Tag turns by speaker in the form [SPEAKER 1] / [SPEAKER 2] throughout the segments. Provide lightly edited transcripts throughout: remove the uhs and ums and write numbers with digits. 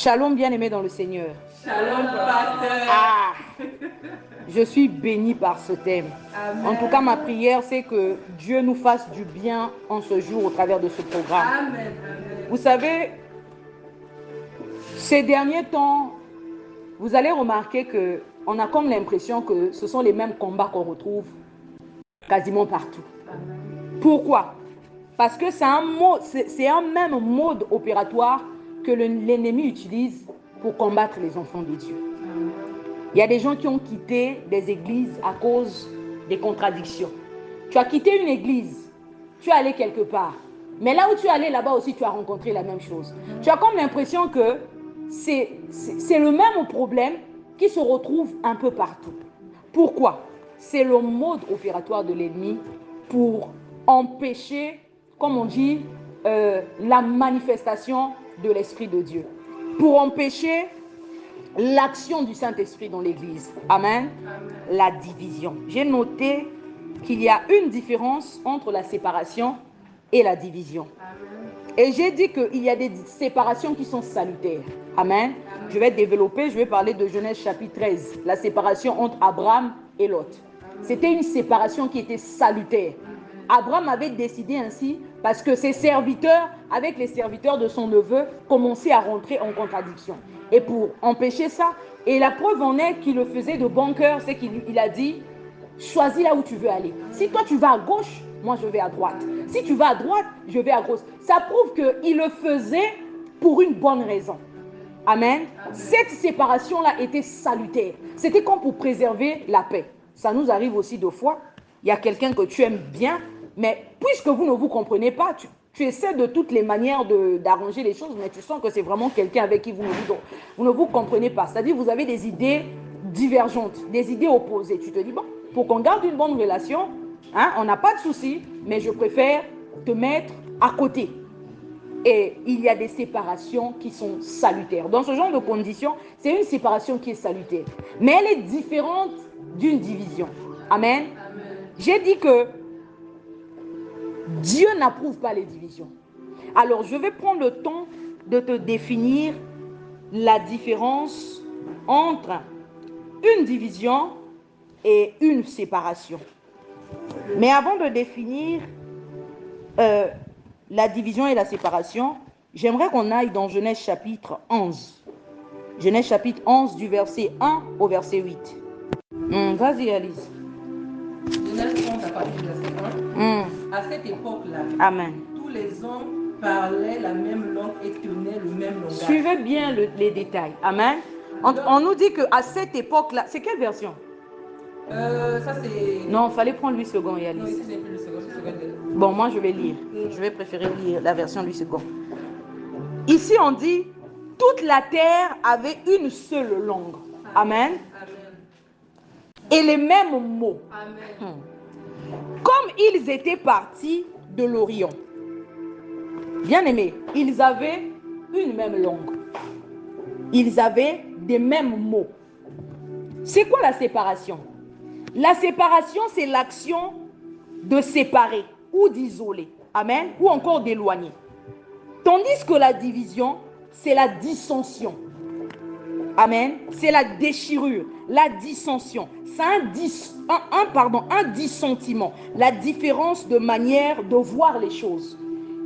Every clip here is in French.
[SPEAKER 1] Shalom, bien-aimé dans le Seigneur.
[SPEAKER 2] Shalom, pasteur.
[SPEAKER 1] Ah, je suis bénie par ce thème.
[SPEAKER 2] Amen.
[SPEAKER 1] En tout cas, ma prière, c'est que Dieu nous fasse du bien en ce jour au travers de ce programme.
[SPEAKER 2] Amen. Amen.
[SPEAKER 1] Vous savez, ces derniers temps, vous allez remarquer qu'on a comme l'impression que ce sont les mêmes combats qu'on retrouve quasiment partout.
[SPEAKER 2] Amen.
[SPEAKER 1] Pourquoi? Parce que c'est un même mode opératoire que l'ennemi utilise pour combattre les enfants de Dieu.
[SPEAKER 2] Amen.
[SPEAKER 1] Il y a des gens qui ont quitté des églises à cause des contradictions. Tu as quitté une église, tu es allé quelque part. Mais là où tu es allé, là-bas aussi, tu as rencontré la même chose. Tu as comme l'impression que c'est le même problème qui se retrouve un peu partout. Pourquoi? C'est le mode opératoire de l'ennemi pour empêcher, comme on dit, la manifestation de l'Esprit de Dieu. Pour empêcher l'action du Saint-Esprit dans l'Église. Amen.
[SPEAKER 2] Amen.
[SPEAKER 1] La division. J'ai noté qu'il y a une différence entre la séparation et la division.
[SPEAKER 2] Amen.
[SPEAKER 1] Et j'ai dit qu'il y a des séparations qui sont salutaires. Amen.
[SPEAKER 2] Amen.
[SPEAKER 1] Je vais développer, je vais parler de Genèse chapitre 13, la séparation entre Abraham et Lot. C'était une séparation qui était salutaire. Abraham avait décidé ainsi parce que ses serviteurs, avec les serviteurs de son neveu, commençaient à rentrer en contradiction. Et pour empêcher ça, et la preuve en est qu'il le faisait de bon cœur, c'est qu'il a dit, choisis là où tu veux aller. Si toi tu vas à gauche, moi je vais à droite. Si tu vas à droite, je vais à gauche. Ça prouve qu'il le faisait pour une bonne raison. Amen. Cette séparation-là était salutaire. C'était comme pour préserver la paix. Ça nous arrive aussi deux fois. Il y a quelqu'un que tu aimes bien, mais puisque vous ne vous comprenez pas, tu essaies de toutes les manières d'arranger les choses, mais tu sens que c'est vraiment quelqu'un avec qui vous ne vous comprenez pas. C'est-à-dire vous avez des idées divergentes, des idées opposées. Tu te dis, bon, pour qu'on garde une bonne relation, hein, on n'a pas de souci, mais je préfère te mettre à côté. Et il y a des séparations qui sont salutaires. Dans ce genre de conditions, c'est une séparation qui est salutaire. Mais elle est différente d'une division. Amen.
[SPEAKER 2] Amen.
[SPEAKER 1] J'ai dit que Dieu n'approuve pas les divisions. Alors, je vais prendre le temps de te définir la différence entre une division et une séparation. Mais avant de définir la division et la séparation, j'aimerais qu'on aille dans Genèse chapitre 11. Genèse chapitre 11 du verset 1 au verset 8. Vas-y, Alice.
[SPEAKER 2] Genèse 11 à partir du verset 1. À cette époque-là,
[SPEAKER 1] Amen.
[SPEAKER 2] tous les hommes parlaient la même langue et tenaient le même langage.
[SPEAKER 1] Suivez bien les détails. Amen. On nous dit qu'à cette époque-là, c'est quelle version?
[SPEAKER 2] Ça c'est...
[SPEAKER 1] Non, il fallait prendre 8 secondes, Alice.
[SPEAKER 2] Non, ici c'est plus le second.
[SPEAKER 1] Bon, moi je vais lire. Je vais préférer lire la version 8 secondes. Ici on dit, toute la terre avait une seule langue. Amen.
[SPEAKER 2] Amen.
[SPEAKER 1] Et les mêmes mots.
[SPEAKER 2] Amen.
[SPEAKER 1] Comme ils étaient partis de l'Orient. Bien aimés, ils avaient une même langue. Ils avaient des mêmes mots. C'est quoi la séparation? La séparation, c'est l'action de séparer ou d'isoler. Amen. Ou encore d'éloigner. Tandis que la division, c'est la dissension. Amen. C'est la déchirure, la dissension. C'est un dissentiment. La différence de manière de voir les choses,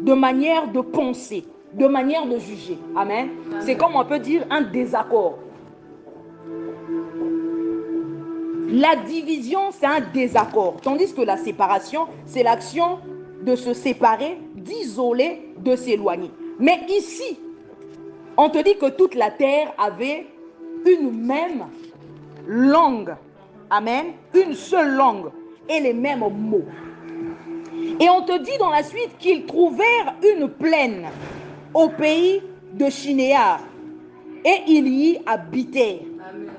[SPEAKER 1] de manière de penser, de manière de juger. Amen. C'est comme on peut dire un désaccord. La division, c'est un désaccord. Tandis que la séparation, c'est l'action de se séparer, d'isoler, de s'éloigner. Mais ici, on te dit que toute la terre avait une même langue. Amen. Une seule langue et les mêmes mots. Et on te dit dans la suite qu'ils trouvèrent une plaine au pays de Shinéar et ils y habitèrent.
[SPEAKER 2] Amen.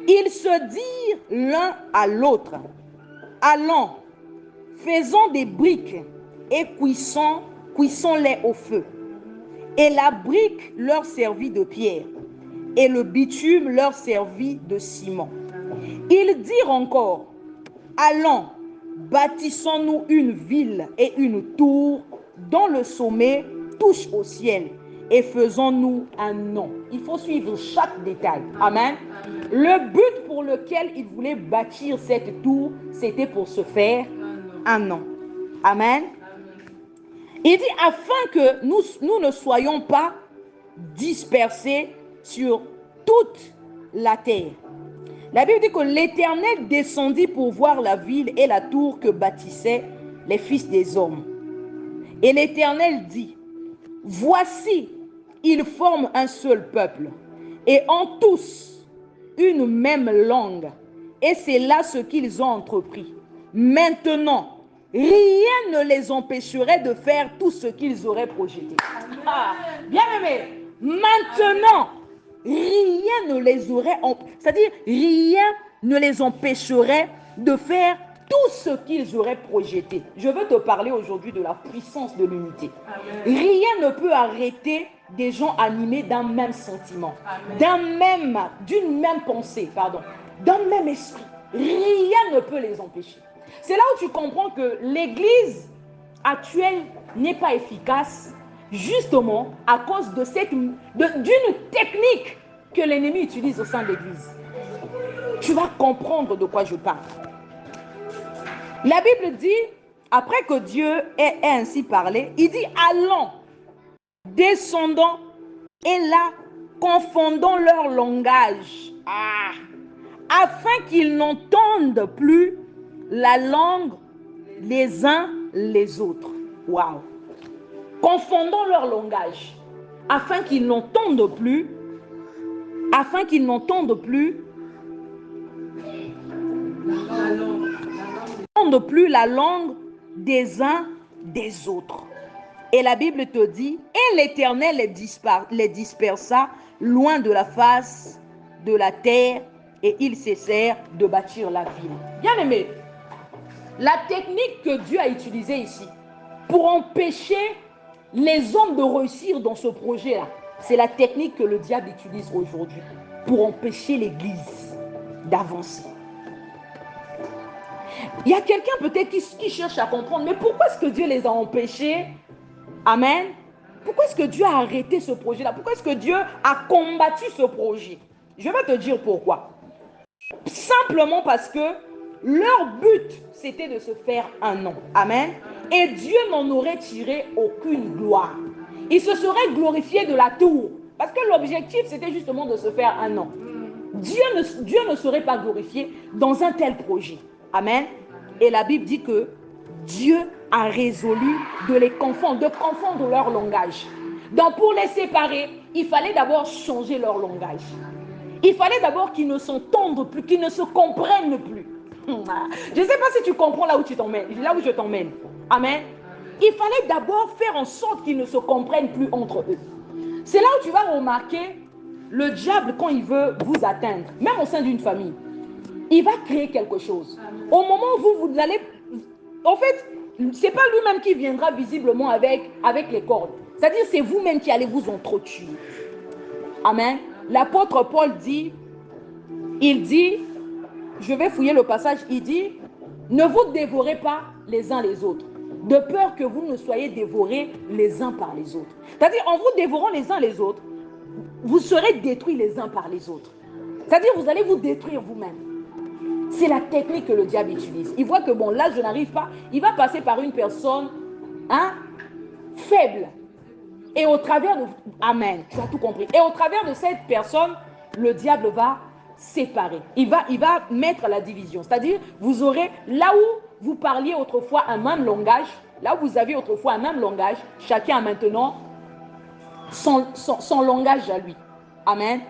[SPEAKER 1] Ils se dirent l'un à l'autre, allons, faisons des briques et cuissons-les au feu. Et la brique leur servit de pierre, et le bitume leur servit de ciment. Ils dirent encore, allons, bâtissons-nous une ville et une tour dont le sommet touche au ciel, et faisons-nous un nom. Il faut suivre chaque détail. Amen. Le but pour lequel il voulait bâtir cette tour, c'était pour se faire un nom. Amen. Il dit afin que nous ne soyons pas dispersés sur toute la terre. La Bible dit que l'Éternel descendit pour voir la ville et la tour que bâtissaient les fils des hommes. Et l'Éternel dit, voici, ils forment un seul peuple et ont tous une même langue. Et c'est là ce qu'ils ont entrepris. Maintenant, rien ne les empêcherait de faire tout ce qu'ils auraient projeté. Ah, bien aimé, maintenant, rien ne les aurait, c'est-à-dire rien ne les empêcherait de faire tout ce qu'ils auraient projeté. Je veux te parler aujourd'hui de la puissance de l'unité. Rien ne peut arrêter des gens animés d'un même sentiment, d'une même pensée, d'un même esprit. Rien ne peut les empêcher. C'est là où tu comprends que l'église actuelle n'est pas efficace, justement à cause de d'une technique que l'ennemi utilise au sein de l'église. Tu vas comprendre de quoi je parle. La Bible dit, après que Dieu ait ainsi parlé, il dit, allons, descendons, et là, confondons leur langage, afin qu'ils n'entendent plus la langue les uns les autres. Waouh! Confondons leur langage, afin qu'ils n'entendent plus la langue des uns des autres. Et la Bible te dit, et l'Éternel les dispersa loin de la face de la terre, et ils cessèrent de bâtir la ville. Bien aimé, la technique que Dieu a utilisée ici pour empêcher les hommes de réussir dans ce projet-là, c'est la technique que le diable utilise aujourd'hui pour empêcher l'église d'avancer. Il y a quelqu'un peut-être qui cherche à comprendre, mais pourquoi est-ce que Dieu les a empêchés? Amen. Pourquoi est-ce que Dieu a arrêté ce projet-là? Pourquoi est-ce que Dieu a combattu ce projet? Je vais te dire pourquoi. Simplement parce que leur but, c'était de se faire un nom. Amen. Et Dieu n'en aurait tiré aucune gloire. Il se serait glorifié de la tour. Parce que l'objectif, c'était justement de se faire un nom. Dieu ne serait pas glorifié dans un tel projet. Amen. Et la Bible dit que Dieu a résolu de les confondre, de confondre leur langage. Donc pour les séparer, il fallait d'abord changer leur langage. Il fallait d'abord qu'ils ne s'entendent plus, qu'ils ne se comprennent plus. Je ne sais pas si tu comprends là où tu t'emmènes, là où je t'emmène. Amen. Il fallait d'abord faire en sorte qu'ils ne se comprennent plus entre eux. C'est là où tu vas remarquer le diable quand il veut vous atteindre, même au sein d'une famille. Il va créer quelque chose. Au moment où vous allez... En fait, ce n'est pas lui-même qui viendra visiblement avec les cordes. C'est-à-dire c'est vous-même qui allez vous entretuer. Amen. L'apôtre Paul dit, je vais fouiller le passage, il dit, ne vous dévorez pas les uns les autres, de peur que vous ne soyez dévorés les uns par les autres. C'est-à-dire, en vous dévorant les uns les autres, vous serez détruits les uns par les autres. C'est-à-dire, vous allez vous détruire vous-même. C'est la technique que le diable utilise. Il voit que, bon, là, je n'arrive pas. Il va passer par une personne faible. Et au travers de... Amen, tu as tout compris. Et au travers de cette personne, le diable va séparer. Il va mettre la division. C'est-à-dire, vous aurez, là où vous parliez autrefois un même langage, là où vous aviez autrefois un même langage, chacun a maintenant son langage à lui. Amen.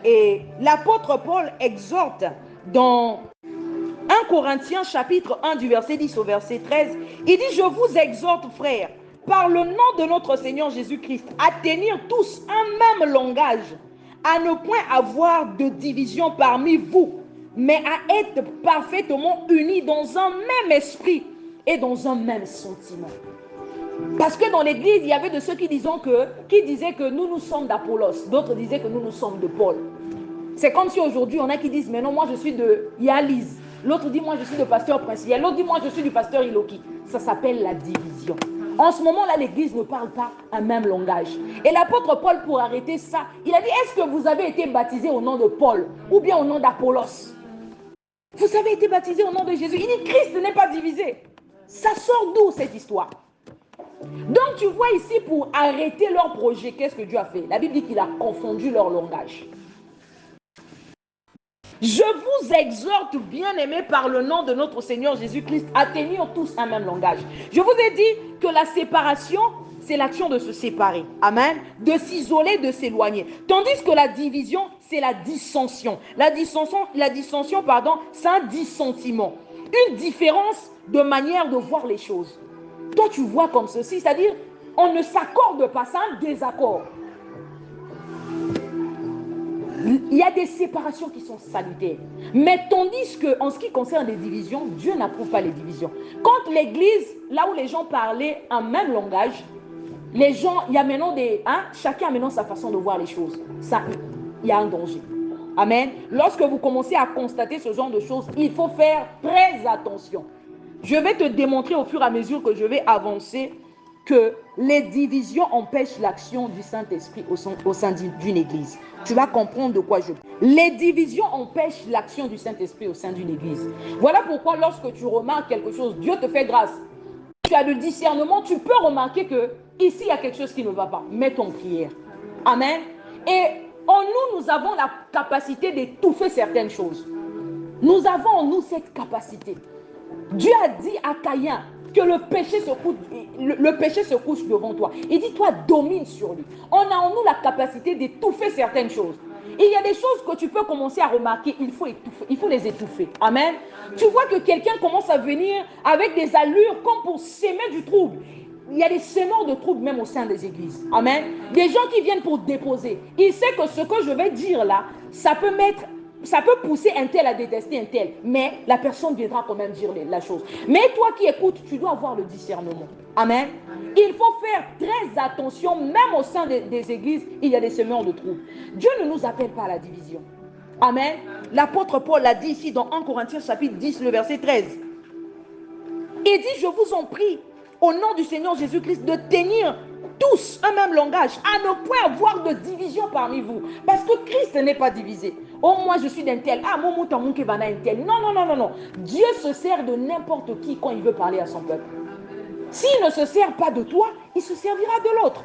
[SPEAKER 1] Et l'apôtre Paul exhorte dans 1 Corinthiens chapitre 1 du verset 10 au verset 13, il dit, je vous exhorte frères, par le nom de notre Seigneur Jésus-Christ, à tenir tous un même langage, à ne point avoir de division parmi vous, mais à être parfaitement unis dans un même esprit et dans un même sentiment. Parce que dans l'église, il y avait de ceux qui disaient que nous sommes d'Apollos, d'autres disaient que nous sommes de Paul. C'est comme si aujourd'hui, on a qui disent, mais non, moi je suis de Yalise. L'autre dit, moi je suis de pasteur principal. L'autre dit, moi je suis du pasteur Iloki. Ça s'appelle la division. En ce moment-là, l'Église ne parle pas un même langage. Et l'apôtre Paul, pour arrêter ça, il a dit, est-ce que vous avez été baptisé au nom de Paul ou bien au nom d'Apollos? Vous avez été baptisé au nom de Jésus. Il dit, Christ n'est pas divisé. Ça sort d'où cette histoire? Donc tu vois ici, pour arrêter leur projet, qu'est-ce que Dieu a fait? La Bible dit qu'il a confondu leur langage. Je vous exhorte, bien-aimés, par le nom de notre Seigneur Jésus-Christ, à tenir tous un même langage. Je vous ai dit que la séparation, c'est l'action de se séparer. Amen. De s'isoler, de s'éloigner. Tandis que la division, c'est la dissension. La dissension, c'est un dissentiment. Une différence de manière de voir les choses. Toi, tu vois comme ceci, c'est-à-dire, on ne s'accorde pas, c'est un désaccord. Il y a des séparations qui sont salutaires. Mais tandis qu'en ce qui concerne les divisions, Dieu n'approuve pas les divisions. Quand l'église, là où les gens parlaient un même langage, les gens, il y a maintenant chacun a maintenant sa façon de voir les choses. Ça, il y a un danger. Amen. Lorsque vous commencez à constater ce genre de choses, il faut faire très attention. Je vais te démontrer au fur et à mesure que je vais avancer que les divisions empêchent l'action du Saint-Esprit au sein d'une église. Tu vas comprendre de quoi je parle. Les divisions empêchent l'action du Saint-Esprit au sein d'une église. Voilà pourquoi lorsque tu remarques quelque chose, Dieu te fait grâce. Tu as le discernement, tu peux remarquer que ici il y a quelque chose qui ne va pas. Mets ton prière. Amen. Et en nous, nous avons la capacité d'étouffer certaines choses. Nous avons en nous cette capacité. Dieu a dit à Caïn que le péché se couche devant toi. Il dit, toi, domine sur lui. On a en nous la capacité d'étouffer certaines choses. Et il y a des choses que tu peux commencer à remarquer, il faut les étouffer. Amen. Tu vois que quelqu'un commence à venir avec des allures comme pour s'aimer du trouble. Il y a des semeurs de troubles même au sein des églises. Amen. Des gens qui viennent pour déposer. Il sait que ce que je vais dire là, ça peut pousser un tel à détester un tel, mais la personne viendra quand même dire la chose. Mais toi qui écoutes, tu dois avoir le discernement. Amen. Il faut faire très attention, même au sein des églises, il y a des semeurs de troubles. Dieu ne nous appelle pas à la division. Amen. L'apôtre Paul l'a dit ici dans 1 Corinthiens chapitre 10, le verset 13. Il dit, je vous en prie, au nom du Seigneur Jésus-Christ, de tenir tous un même langage, à ne point avoir de division parmi vous. Parce que Christ n'est pas divisé. Oh, moi je suis d'un tel. Ah, mon mouton, mon kebana, un tel. Non, non, non, non, non. Dieu se sert de n'importe qui quand il veut parler à son peuple. S'il ne se sert pas de toi, il se servira de l'autre.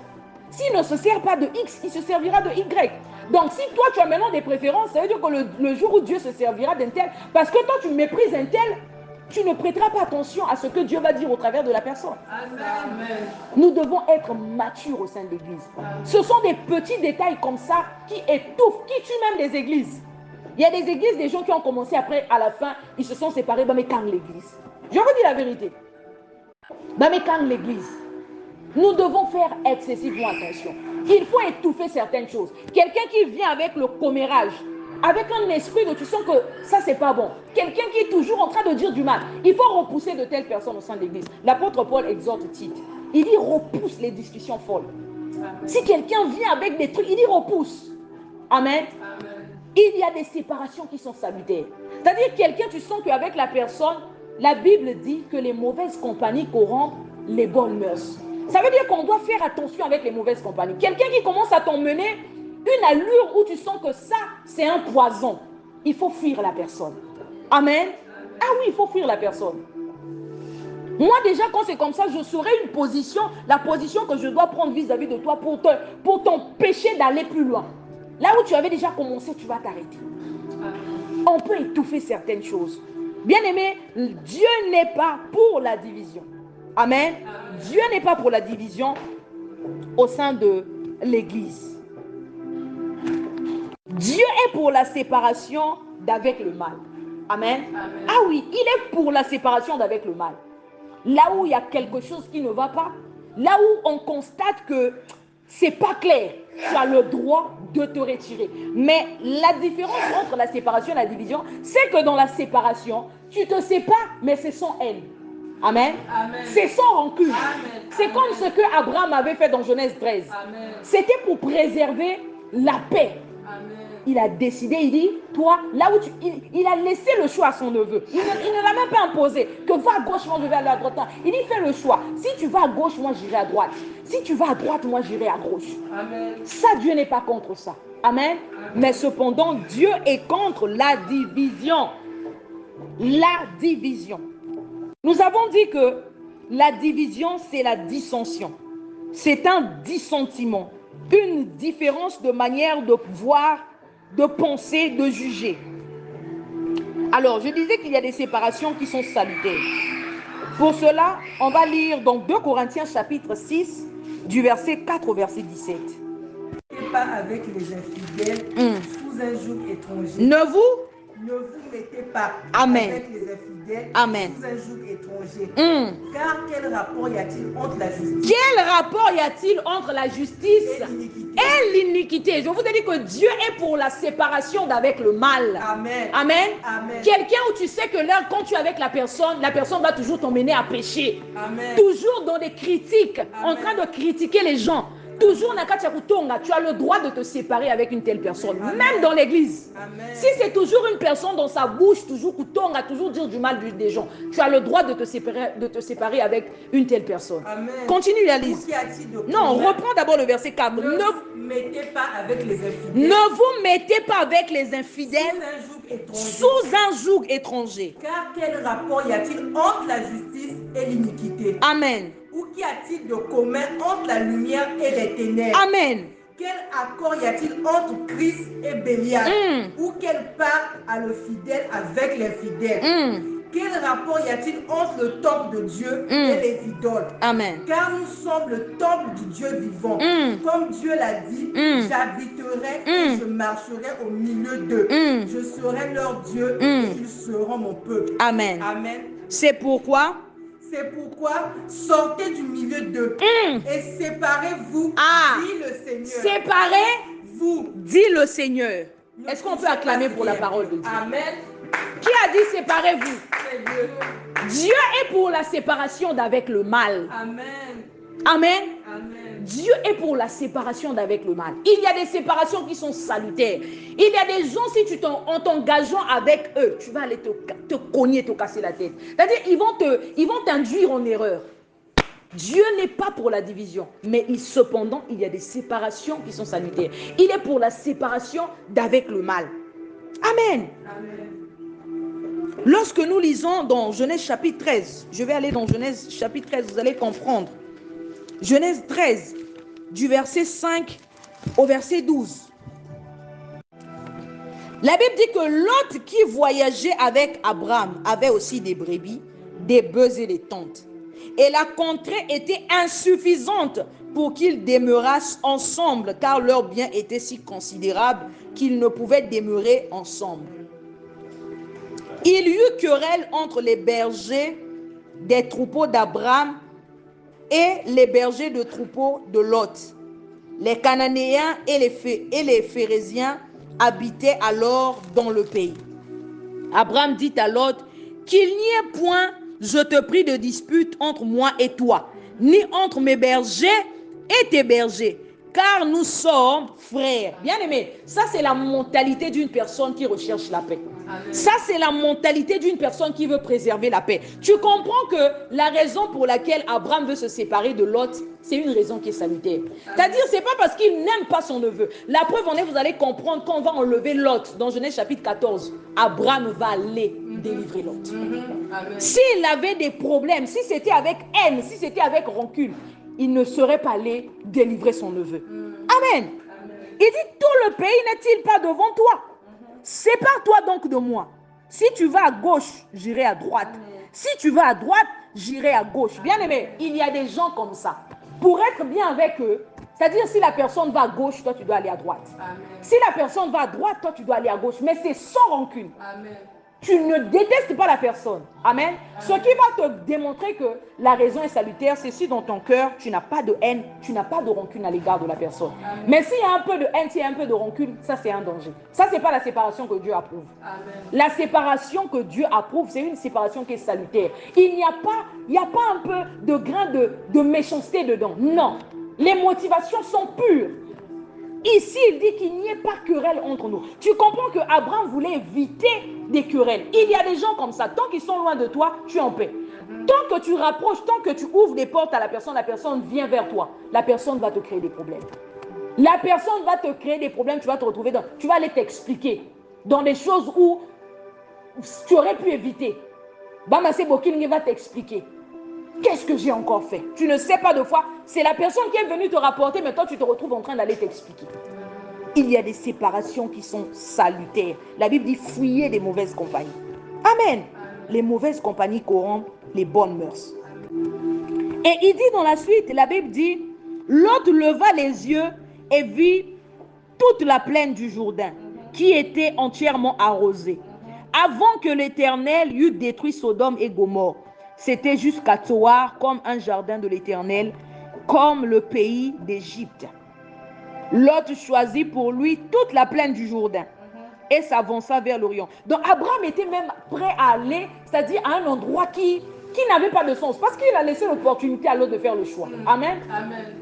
[SPEAKER 1] S'il ne se sert pas de X, il se servira de Y. Donc si toi tu as maintenant des préférences, ça veut dire que le jour où Dieu se servira d'un tel, parce que toi tu méprises un tel, tu ne prêteras pas attention à ce que Dieu va dire au travers de la personne. Amen. Nous devons être matures au sein de l'église. Ce sont des petits détails comme ça qui étouffent, qui tuent même des églises. Il y a des églises, des gens qui ont commencé après, à la fin, ils se sont séparés, mais quand l'église. Je vous dis la vérité. Mais quand l'église, nous devons faire excessivement attention. Il faut étouffer certaines choses. Quelqu'un qui vient avec le commérage, avec un esprit de tu sens que ça c'est pas bon. Quelqu'un qui est toujours en train de dire du mal. Il faut repousser de telles personnes au sein de l'église. L'apôtre Paul exhorte Tite. Il dit repousse les discussions folles. Amen. Si quelqu'un vient avec des trucs, il dit repousse. Amen. Amen. Il y a des séparations qui sont salutaires. C'est-à-dire quelqu'un, tu sens qu'avec la personne, la Bible dit que les mauvaises compagnies corrompent les bonnes mœurs. Ça veut dire qu'on doit faire attention avec les mauvaises compagnies. Quelqu'un qui commence à t'emmener une allure où tu sens que ça, c'est un poison. Il faut fuir la personne. Amen. Ah oui, il faut fuir la personne. Moi déjà, quand c'est comme ça, je saurai une position, la position que je dois prendre vis-à-vis de toi pour t'empêcher d'aller plus loin. Là où tu avais déjà commencé, tu vas t'arrêter. On peut étouffer certaines choses. Bien aimé, Dieu n'est pas pour la division. Amen. Dieu n'est pas pour la division au sein de l'église. Dieu est pour la séparation d'avec le mal. Amen. Amen. Ah oui, il est pour la séparation d'avec le mal. Là où il y a quelque chose qui ne va pas, là où on constate que c'est pas clair, tu as le droit de te retirer. Mais la différence entre la séparation et la division, c'est que dans la séparation, tu te sépares, mais c'est sans haine. Amen. Amen. C'est sans rancune. C'est comme ce que Abraham avait fait dans Genèse 13. C'était pour préserver la paix. Amen. il a décidé, il dit, toi, là où il a laissé le choix à son neveu. Il ne l'a même pas imposé. Que va à gauche, moi je vais aller à droite. Il dit, fais le choix. Si tu vas à gauche, moi j'irai à droite. Si tu vas à droite, moi j'irai à gauche.
[SPEAKER 2] Amen.
[SPEAKER 1] Ça, Dieu n'est pas contre ça. Amen. Mais cependant, Dieu est contre la division. La division. Nous avons dit que la division, c'est la dissension. C'est un dissentiment, une différence de manière de voir, de penser, de juger. Alors, je disais qu'il y a des séparations qui sont salutaires. Pour cela, on va lire dans 2 Corinthiens chapitre 6, du verset 4 au verset 17.
[SPEAKER 3] Et pas avec les infidèles sous un joug étranger.
[SPEAKER 1] Ne vous
[SPEAKER 3] mettez pas
[SPEAKER 1] Amen.
[SPEAKER 3] avec les infidèles
[SPEAKER 1] Amen.
[SPEAKER 3] sous un joug étranger. Car quel rapport y a-t-il entre la justice
[SPEAKER 1] Quel rapport y a-t-il entre la justice et l'iniquité? Je vous ai dit que Dieu est pour la séparation d'avec le mal.
[SPEAKER 3] Amen.
[SPEAKER 1] Amen.
[SPEAKER 3] Amen.
[SPEAKER 1] Quelqu'un où tu sais que là, quand tu es avec la personne va toujours t'emmener à pécher.
[SPEAKER 3] Amen.
[SPEAKER 1] Toujours dans des critiques, en
[SPEAKER 3] Amen.
[SPEAKER 1] train de critiquer les gens. Toujours tu as le droit de te séparer avec une telle personne,
[SPEAKER 3] Amen.
[SPEAKER 1] même dans l'église.
[SPEAKER 3] Amen.
[SPEAKER 1] Si c'est toujours une personne dans sa bouche, toujours Kutonga, toujours dire du mal des gens, tu as le droit de te séparer avec une telle personne.
[SPEAKER 3] Amen.
[SPEAKER 1] Continue la liste.
[SPEAKER 3] Qu'y a-t-il de
[SPEAKER 1] Non,
[SPEAKER 3] commun?
[SPEAKER 1] reprends d'abord le verset 4.
[SPEAKER 3] Ne vous mettez pas avec les infidèles
[SPEAKER 1] Ne vous mettez pas avec les infidèles
[SPEAKER 3] sous un joug étranger.
[SPEAKER 1] sous un joug étranger.
[SPEAKER 3] Car quel rapport y a-t-il entre la justice et l'iniquité?
[SPEAKER 1] Amen.
[SPEAKER 3] Ou qu'y a-t-il de commun entre la lumière et les ténèbres?
[SPEAKER 1] Amen.
[SPEAKER 3] Quel accord y a-t-il entre Christ et Bélial? Ou quelle part a le fidèle avec l'infidèle? Quel rapport y a-t-il entre le temple de Dieu et les idoles?
[SPEAKER 1] Amen.
[SPEAKER 3] Car nous sommes le temple du Dieu vivant. Comme Dieu l'a dit, j'habiterai et je marcherai au milieu d'eux. Je serai leur Dieu et ils seront mon peuple.
[SPEAKER 1] Amen.
[SPEAKER 3] Amen.
[SPEAKER 1] C'est pourquoi
[SPEAKER 3] sortez du milieu d'eux et séparez-vous, dit le Seigneur.
[SPEAKER 1] séparez-vous, dit le Seigneur. Est-ce qu'on peut acclamer pour la parole de Dieu?
[SPEAKER 3] Amen.
[SPEAKER 1] Qui a dit séparez-vous?
[SPEAKER 3] C'est Dieu.
[SPEAKER 1] Dieu est pour la séparation d'avec le mal.
[SPEAKER 3] Amen.
[SPEAKER 1] Amen.
[SPEAKER 3] Amen.
[SPEAKER 1] Dieu est pour la séparation d'avec le mal. Il y a des séparations qui sont salutaires. Il y a des gens, si en t'engageant avec eux, tu vas aller te cogner, te casser la tête. C'est-à-dire, ils vont t'induire en erreur. Dieu n'est pas pour la division, mais cependant, il y a des séparations qui sont salutaires. Il est pour la séparation d'avec le mal. Amen.
[SPEAKER 3] Amen.
[SPEAKER 1] Lorsque nous lisons dans Genèse chapitre 13, je vais aller dans Genèse chapitre 13, vous allez comprendre. Genèse 13, du verset 5 au verset 12. La Bible dit que Lot qui voyageait avec Abraham avait aussi des brebis, des bœufs et des tentes. Et la contrée était insuffisante pour qu'ils demeurassent ensemble, car leurs biens étaient si considérables qu'ils ne pouvaient demeurer ensemble. Il y eut querelle entre les bergers des troupeaux d'Abraham et les bergers de troupeaux de Lot. Les Cananéens et les Phérésiens habitaient alors dans le pays. Abraham dit à Lot, qu'il n'y ait point, je te prie, de dispute entre moi et toi, ni entre mes bergers et tes bergers, car nous sommes frères. Bien-aimés, ça c'est la mentalité d'une personne qui recherche la paix. Amen. Ça c'est la mentalité d'une personne qui veut préserver la paix. Tu comprends que la raison pour laquelle Abraham veut se séparer de Lot, c'est une raison qui est salutaire. C'est-à-dire, c'est pas parce qu'il n'aime pas son neveu. La preuve en est, vous allez comprendre quand on va enlever Lot dans Genèse chapitre 14. Abraham va aller délivrer Lot. S'il avait des problèmes, si c'était avec haine, si c'était avec rancune, il ne serait pas allé délivrer son neveu. Amen. Il dit, tout le pays n'est-il pas devant toi? Sépare-toi donc de moi. Si tu vas à gauche, j'irai à droite. Si tu vas à droite, j'irai à gauche. Bien aimé, il y a des gens comme ça. Pour être bien avec eux, c'est-à-dire si la personne va à gauche, toi tu dois aller à droite. Amen. Si la personne va à droite, toi tu dois aller à gauche. Mais c'est sans rancune. Amen. Tu ne détestes pas la personne. Amen. Ce qui va te démontrer que la raison est salutaire, c'est si dans ton cœur, tu n'as pas de haine, tu n'as pas de rancune à l'égard de la personne. Amen. Mais s'il y a un peu de haine, s'il y a un peu de rancune, ça c'est un danger. Ça, c'est pas la séparation que Dieu approuve. Amen. La séparation que Dieu approuve, c'est une séparation qui est salutaire. Il n'y a pas un peu de grain de méchanceté dedans. Non. Les motivations sont pures. Ici, il dit qu'il n'y ait pas querelle entre nous. Tu comprends que Abraham voulait éviter des querelles. Il y a des gens comme ça. Tant qu'ils sont loin de toi, tu es en paix. Tant que tu rapproches, tant que tu ouvres des portes à la personne vient vers toi. La personne va te créer des problèmes. La personne va te créer des problèmes. Tu vas te retrouver dans... Tu vas aller t'expliquer dans des choses où tu aurais pu éviter. Bamassé Bokiling va t'expliquer. Qu'est-ce que j'ai encore fait? Tu ne sais pas de fois. C'est la personne qui est venue te rapporter, mais toi, tu te retrouves en train d'aller t'expliquer. Il y a des séparations qui sont salutaires. La Bible dit fuyez des mauvaises compagnies. Amen. Les mauvaises compagnies corrompent les bonnes mœurs. Et il dit dans la suite, la Bible dit, Lot leva les yeux et vit toute la plaine du Jourdain, qui était entièrement arrosée. Avant que l'Éternel eût détruit Sodome et Gomorrhe, c'était jusqu'à Tsoar comme un jardin de l'Éternel, comme le pays d'Égypte. Lot choisit pour lui toute la plaine du Jourdain et s'avança vers l'Orient. Donc Abraham était même prêt à aller, c'est-à-dire à un endroit qui n'avait pas de sens, parce qu'il a laissé l'opportunité à Lot de faire le choix. Amen.
[SPEAKER 2] Amen.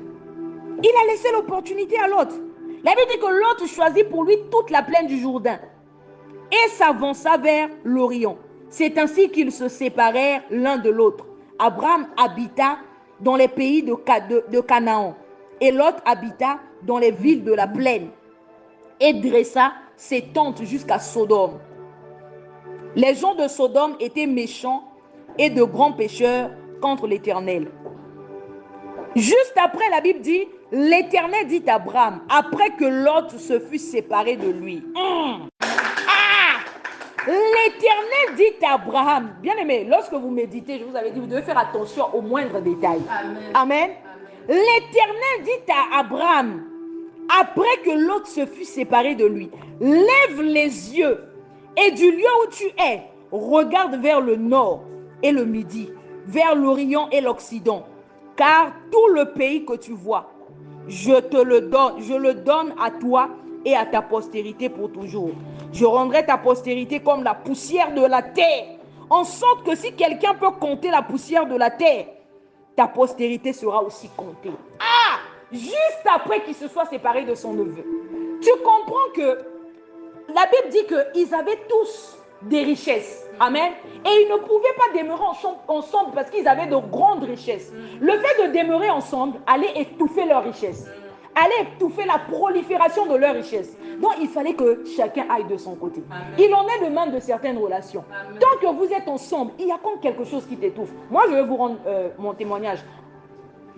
[SPEAKER 1] Il a laissé l'opportunité à Lot. La Bible dit que Lot choisit pour lui toute la plaine du Jourdain et s'avança vers l'Orient. C'est ainsi qu'ils se séparèrent l'un de l'autre. Abraham habita dans les pays de Canaan et Lot habita dans les villes de la plaine et dressa ses tentes jusqu'à Sodome. Les gens de Sodome étaient méchants et de grands pécheurs contre l'Éternel. Juste après, la Bible dit, l'Éternel dit à Abraham, après que Lot se fut séparé de lui. L'Éternel dit à Abraham, bien aimé, lorsque vous méditez, je vous avais dit, vous devez faire attention aux moindres détails.
[SPEAKER 2] Amen.
[SPEAKER 1] Amen. L'Éternel dit à Abraham, après que Lot se fut séparé de lui, lève les yeux et du lieu où tu es, regarde vers le nord et le midi, vers l'Orient et l'Occident, car tout le pays que tu vois, je le donne à toi et à ta postérité pour toujours. Je rendrai ta postérité comme la poussière de la terre, en sorte que si quelqu'un peut compter la poussière de la terre, ta postérité sera aussi comptée. Juste après qu'il se soit séparé de son neveu. Tu comprends que la Bible dit qu'ils avaient tous des richesses. Amen. Et ils ne pouvaient pas demeurer ensemble parce qu'ils avaient de grandes richesses. Le fait de demeurer ensemble allait étouffer leurs richesses, allait étouffer la prolifération de leurs richesses. Donc il fallait que chacun aille de son côté.
[SPEAKER 2] Amen.
[SPEAKER 1] Il en est de même de certaines relations.
[SPEAKER 2] Amen.
[SPEAKER 1] Tant que vous êtes ensemble, il y a comme quelque chose qui t'étouffe. Moi, je vais vous rendre mon témoignage.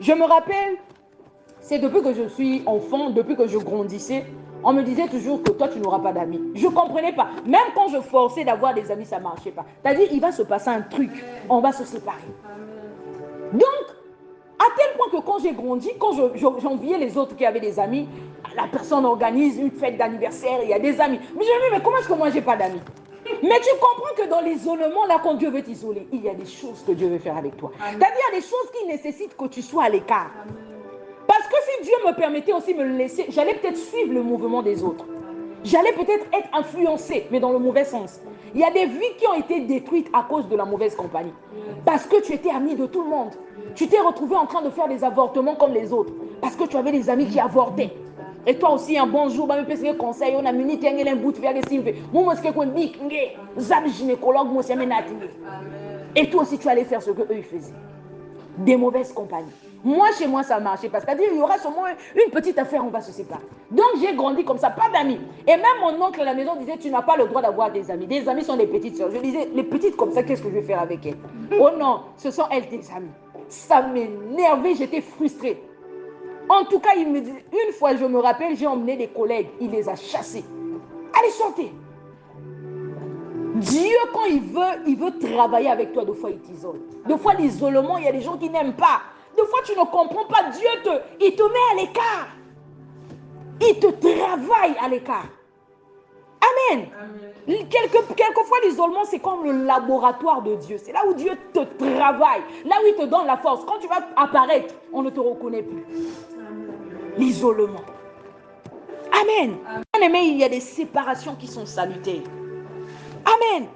[SPEAKER 1] Je me rappelle, c'est depuis que je suis enfant, depuis que je grandissais, on me disait toujours que toi, tu n'auras pas d'amis. Je ne comprenais pas. Même quand je forçais d'avoir des amis, ça ne marchait pas. C'est-à-dire, il va se passer un truc. On va se séparer. Donc, à tel point que quand j'ai grandi, quand j'enviais les autres qui avaient des amis, la personne organise une fête d'anniversaire, il y a des amis. Mais je me dis, mais comment est-ce que moi, je n'ai pas d'amis? Mais tu comprends que dans l'isolement, là, quand Dieu veut t'isoler, il y a des choses que Dieu veut faire avec toi. C'est-à-dire, il y a des choses qui nécessitent que tu sois à l'écart. Parce que si Dieu me permettait aussi de me laisser, j'allais peut-être suivre le mouvement des autres. J'allais peut-être être influencée, mais dans le mauvais sens. Il y a des vies qui ont été détruites à cause de la mauvaise compagnie. Parce que tu étais ami de tout le monde. Tu t'es retrouvé en train de faire des avortements comme les autres. Parce que tu avais des amis qui avortaient. Et toi aussi, un bon jour, je peux te conseiller, on a minute, on a un bout de faire des signes. Moi, je suis gynécologue, moi, et toi aussi, tu allais faire ce qu'eux, ils faisaient. Des mauvaises compagnies. Moi, chez moi, ça marchait pas. C'est-à-dire, il y aura seulement une petite affaire, on va se séparer. Donc, j'ai grandi comme ça, pas d'amis. Et même mon oncle à la maison disait, tu n'as pas le droit d'avoir des amis. Des amis sont des petites soeurs. Je disais, les petites comme ça, qu'est-ce que je vais faire avec elles? Oh non, ce sont elles tes amis. Ça m'énervait, j'étais frustrée. En tout cas, il me dit, une fois, je me rappelle, j'ai emmené des collègues, il les a chassés. Allez, sortez. Dieu, quand il veut travailler avec toi, des fois, il t'isole. Des fois, l'isolement, il y a des gens qui n'aiment pas. Des fois, tu ne comprends pas. Dieu, il te met à l'écart. Il te travaille à l'écart. Amen. Quelquefois, l'isolement, c'est comme le laboratoire de Dieu. C'est là où Dieu te travaille. Là où il te donne la force. Quand tu vas apparaître, on ne te reconnaît plus. L'isolement. Amen. Bien-aimé, il y a des séparations qui sont salutaires. Amen.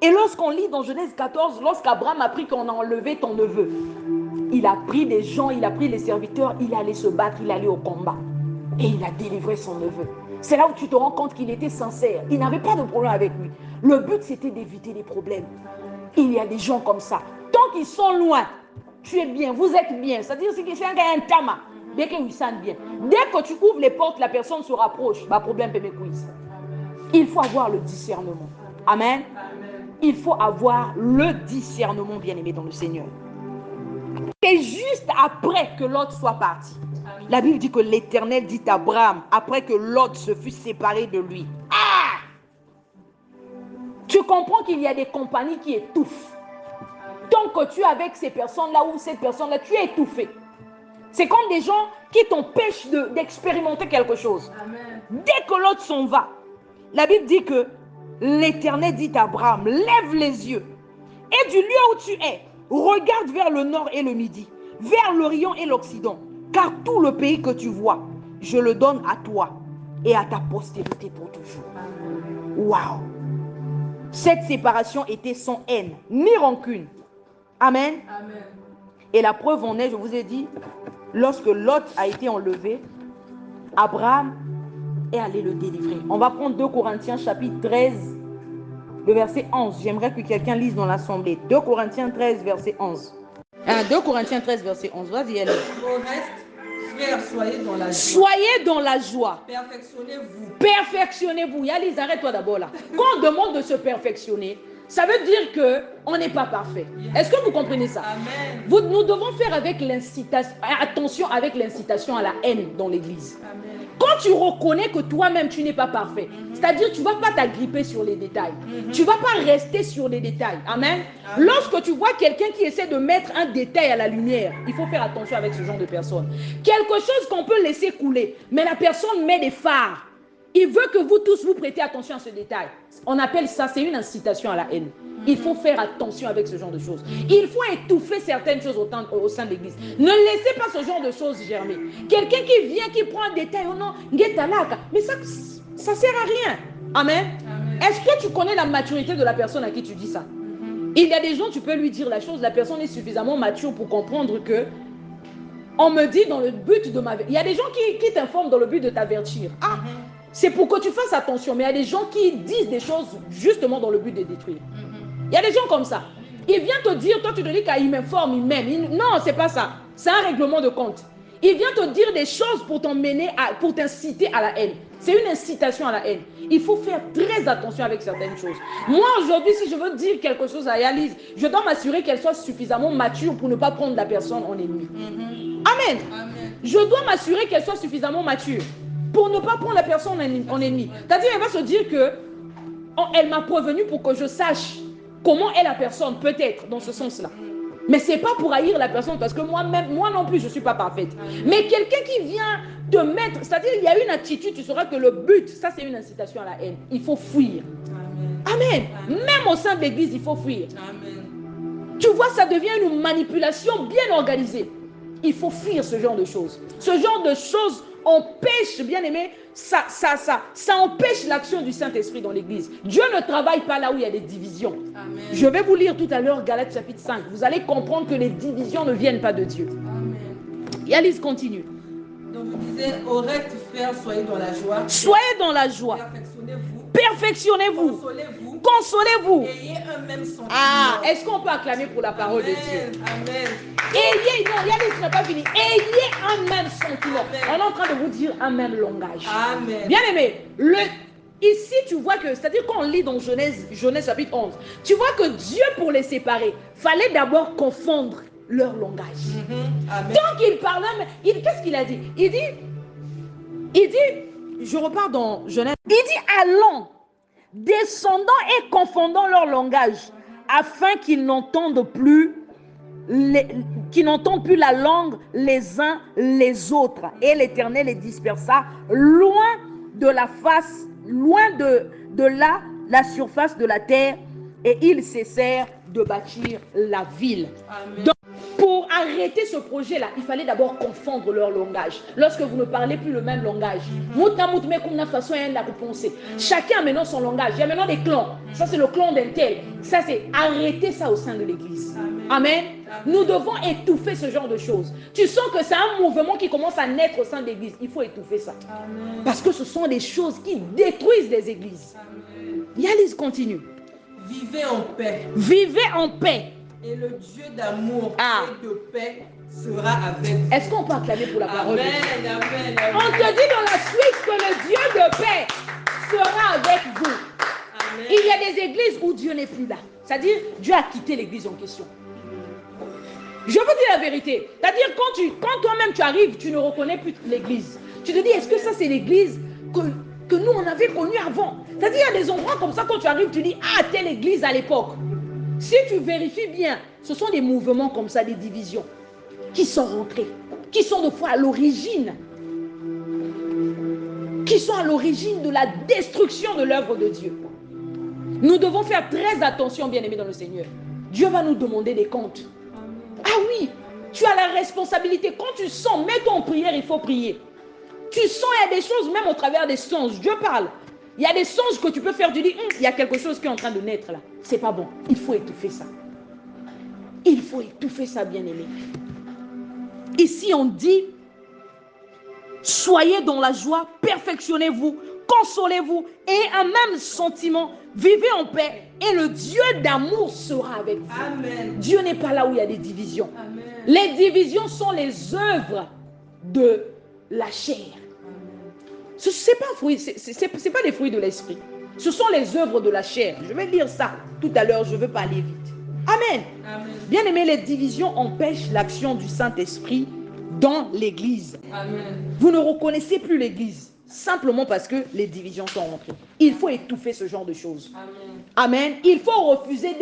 [SPEAKER 1] Et lorsqu'on lit dans Genèse 14, lorsqu'Abraham a appris qu'on a enlevé ton neveu, il a pris des gens, il a pris les serviteurs, il est allé se battre, il est allé au combat. Et il a délivré son neveu. C'est là où tu te rends compte qu'il était sincère. Il n'avait pas de problème avec lui. Le but, c'était d'éviter les problèmes. Il y a des gens comme ça. Tant qu'ils sont loin, tu es bien, vous êtes bien. C'est-à-dire que c'est un gars, un tama. Dès qu'ils sentent bien. Dès que tu ouvres les portes, la personne se rapproche. Bah, problème, bébé quiz. Il faut avoir le discernement. Amen. Il faut avoir le discernement, bien-aimé dans le Seigneur. Et juste après que Lot soit parti, la Bible dit que l'Éternel dit à Abraham, après que Lot se fut séparé de lui, ah! Tu comprends qu'il y a des compagnies qui étouffent. Tant que tu es avec ces personnes-là ou cette personne-là, tu es étouffé. C'est comme des gens qui t'empêchent d'expérimenter quelque chose. Amen. Dès que Lot s'en va, la Bible dit que l'Éternel dit à Abraham, lève les yeux et du lieu où tu es, regarde vers le nord et le midi, vers l'Orient et l'Occident, car tout le pays que tu vois, je le donne à toi et à ta postérité pour toujours. Waouh! Cette séparation était sans haine, ni rancune. Amen. Amen. Et la preuve en est, je vous ai dit, lorsque Lot a été enlevé, Abraham est allé le délivrer. On va prendre 2 Corinthiens chapitre 13, le verset 11. J'aimerais que quelqu'un lise dans l'assemblée. 2 Corinthiens 13, verset 11. 2 Corinthiens 13, verset 11. Vas-y, allez.
[SPEAKER 3] Au reste, frères, soyez dans la joie.
[SPEAKER 1] Soyez dans la joie.
[SPEAKER 3] Perfectionnez-vous.
[SPEAKER 1] Perfectionnez-vous. Yalise, arrête-toi d'abord là. Quand on demande de se perfectionner, ça veut dire qu'on n'est pas parfait. Est-ce que vous comprenez ça?
[SPEAKER 3] Amen.
[SPEAKER 1] Nous devons faire avec l'incitation, attention avec l'incitation à la haine dans l'église. Quand tu reconnais que toi-même tu n'es pas parfait, c'est-à-dire tu ne vas pas t'agripper sur les détails. Tu ne vas pas rester sur les détails. Amen. Lorsque tu vois quelqu'un qui essaie de mettre un détail à la lumière, il faut faire attention avec ce genre de personne. Quelque chose qu'on peut laisser couler, mais la personne met des phares. Il veut que vous tous vous prêtez attention à ce détail. On appelle ça, c'est une incitation à la haine. Il faut faire attention avec ce genre de choses. Il faut étouffer certaines choses au sein de l'église. Ne laissez pas ce genre de choses germer. Quelqu'un qui vient, qui prend un détail, oh non, mais ça ne sert à rien. Amen. Est-ce que tu connais la maturité de la personne à qui tu dis ça? Il y a des gens, tu peux lui dire la chose, la personne est suffisamment mature pour comprendre que on me dit dans le but de m'avertir. Il y a des gens qui t'informent dans le but de t'avertir. Ah, c'est pour que tu fasses attention. Mais il y a des gens qui disent des choses justement dans le but de détruire. Il y a des gens comme ça. Il vient te dire, toi tu te dis qu'il m'informe, il m'aime. Non, c'est pas ça. C'est un règlement de compte. Il vient te dire des choses pour t'emmener, pour t'inciter à la haine. C'est une incitation à la haine. Il faut faire très attention avec certaines choses. Moi aujourd'hui, si je veux dire quelque chose à Yalise, je dois m'assurer qu'elle soit suffisamment mature pour ne pas prendre la personne en ennemi. Amen. Je dois m'assurer qu'elle soit suffisamment mature pour ne pas prendre la personne en ennemi. C'est-à-dire, elle va se dire que elle m'a prévenu pour que je sache comment est la personne, peut-être, dans ce sens-là. Mais ce n'est pas pour haïr la personne, parce que moi non plus, je ne suis pas parfaite. Mais quelqu'un qui vient te mettre, c'est-à-dire, il y a une attitude, tu sauras que le but, ça c'est une incitation à la haine. Il faut fuir. Amen. Même au sein de l'église, il faut fuir. Amen. Tu vois, ça devient une manipulation bien organisée. Il faut fuir ce genre de choses. Ce genre de choses empêche, bien aimé, ça empêche l'action du Saint-Esprit dans l'église. Dieu ne travaille pas là où il y a des divisions. Amen. Je vais vous lire tout à l'heure Galates chapitre 5. Vous allez comprendre que les divisions ne viennent pas de Dieu. Amen. Yalise continue.
[SPEAKER 3] Donc vous disiez, au reste, frères, soyez dans la joie.
[SPEAKER 1] Soyez dans la joie.
[SPEAKER 3] Perfectionnez-vous.
[SPEAKER 1] Perfectionnez-vous.
[SPEAKER 3] Consolez-vous.
[SPEAKER 1] Consolez-vous.
[SPEAKER 3] Ayez un même sentiment.
[SPEAKER 1] Ah, est-ce qu'on peut acclamer pour la parole de Dieu?
[SPEAKER 3] Amen.
[SPEAKER 1] Ayez, non, Yalise n'est pas fini. Ayez un même sentiment. Amen. On est en train de vous dire un même langage. Amen. Bien aimé, ici tu vois que, c'est-à-dire quand on lit dans Genèse chapitre 11, tu vois que Dieu pour les séparer, fallait d'abord confondre leur langage. Amen. Donc il parlait, qu'est-ce qu'il a dit? Il dit, je repars dans Genèse, il dit allons, descendant et confondant leur langage, afin qu'ils n'entendent plus la langue les uns les autres. Et l'Éternel les dispersa loin de la face, loin de la surface de la terre, et ils cessèrent de bâtir la ville. Amen. Donc, pour arrêter ce projet-là, il fallait d'abord confondre leur langage. Lorsque vous ne parlez plus le même langage, chacun a maintenant son langage. Il y a maintenant des clans. Ça, c'est le clan d'un tel. Ça, c'est arrêter ça au sein de l'église. Amen. Nous devons étouffer ce genre de choses. Tu sens que c'est un mouvement qui commence à naître au sein de l'église. Il faut étouffer ça.
[SPEAKER 2] Amen.
[SPEAKER 1] Parce que ce sont des choses qui détruisent les églises.
[SPEAKER 2] Amen.
[SPEAKER 1] Yalis continue.
[SPEAKER 3] Vivez en paix.
[SPEAKER 1] Vivez en paix.
[SPEAKER 3] Et le Dieu d'amour
[SPEAKER 1] Ah.
[SPEAKER 3] et de paix sera avec vous.
[SPEAKER 1] Est-ce qu'on peut acclamer pour la parole de
[SPEAKER 2] Amen.
[SPEAKER 1] Dieu?
[SPEAKER 2] Amen.
[SPEAKER 1] On te dit dans la suite que le Dieu de paix sera avec vous.
[SPEAKER 2] Amen.
[SPEAKER 1] Il y a des églises où Dieu n'est plus là. C'est-à-dire, Dieu a quitté l'église en question. Je vous dis la vérité. C'est-à-dire, quand toi-même tu arrives, tu ne reconnais plus l'église. Tu te dis, est-ce que ça c'est l'église que nous on avait connue avant? C'est-à-dire, il y a des endroits comme ça, quand tu arrives, tu dis, ah, telle église à l'époque. Si tu vérifies bien, ce sont des mouvements comme ça, des divisions, qui sont rentrés, qui sont de fois à l'origine, qui sont à l'origine de la destruction de l'œuvre de Dieu. Nous devons faire très attention, bien-aimés dans le Seigneur. Dieu va nous demander des comptes. Ah oui, tu as la responsabilité. Quand tu sens, mets-toi en prière, il faut prier. Tu sens, il y a des choses, même au travers des songes. Dieu parle. Il y a des songes que tu peux faire. Tu dis, il y a quelque chose qui est en train de naître là. C'est pas bon. Il faut étouffer ça. Il faut étouffer ça, bien-aimé. Ici, on dit, soyez dans la joie, perfectionnez-vous, consolez-vous et un même sentiment, vivez en paix et le Dieu d'amour sera avec vous.
[SPEAKER 3] Amen.
[SPEAKER 1] Dieu n'est pas là où il y a des divisions.
[SPEAKER 3] Amen.
[SPEAKER 1] Les divisions sont les œuvres de la chair. Ce n'est pas un fruit, c'est pas des fruits de l'esprit. Ce sont les œuvres de la chair. Je vais lire ça tout à l'heure, je ne veux pas aller vite. Amen.
[SPEAKER 3] Amen.
[SPEAKER 1] Bien aimé, les divisions empêchent l'action du Saint-Esprit dans l'église.
[SPEAKER 3] Amen.
[SPEAKER 1] Vous ne reconnaissez plus l'église simplement parce que les divisions sont rentrées. Il faut étouffer ce genre de choses.
[SPEAKER 3] Amen.
[SPEAKER 1] Amen. Il faut refuser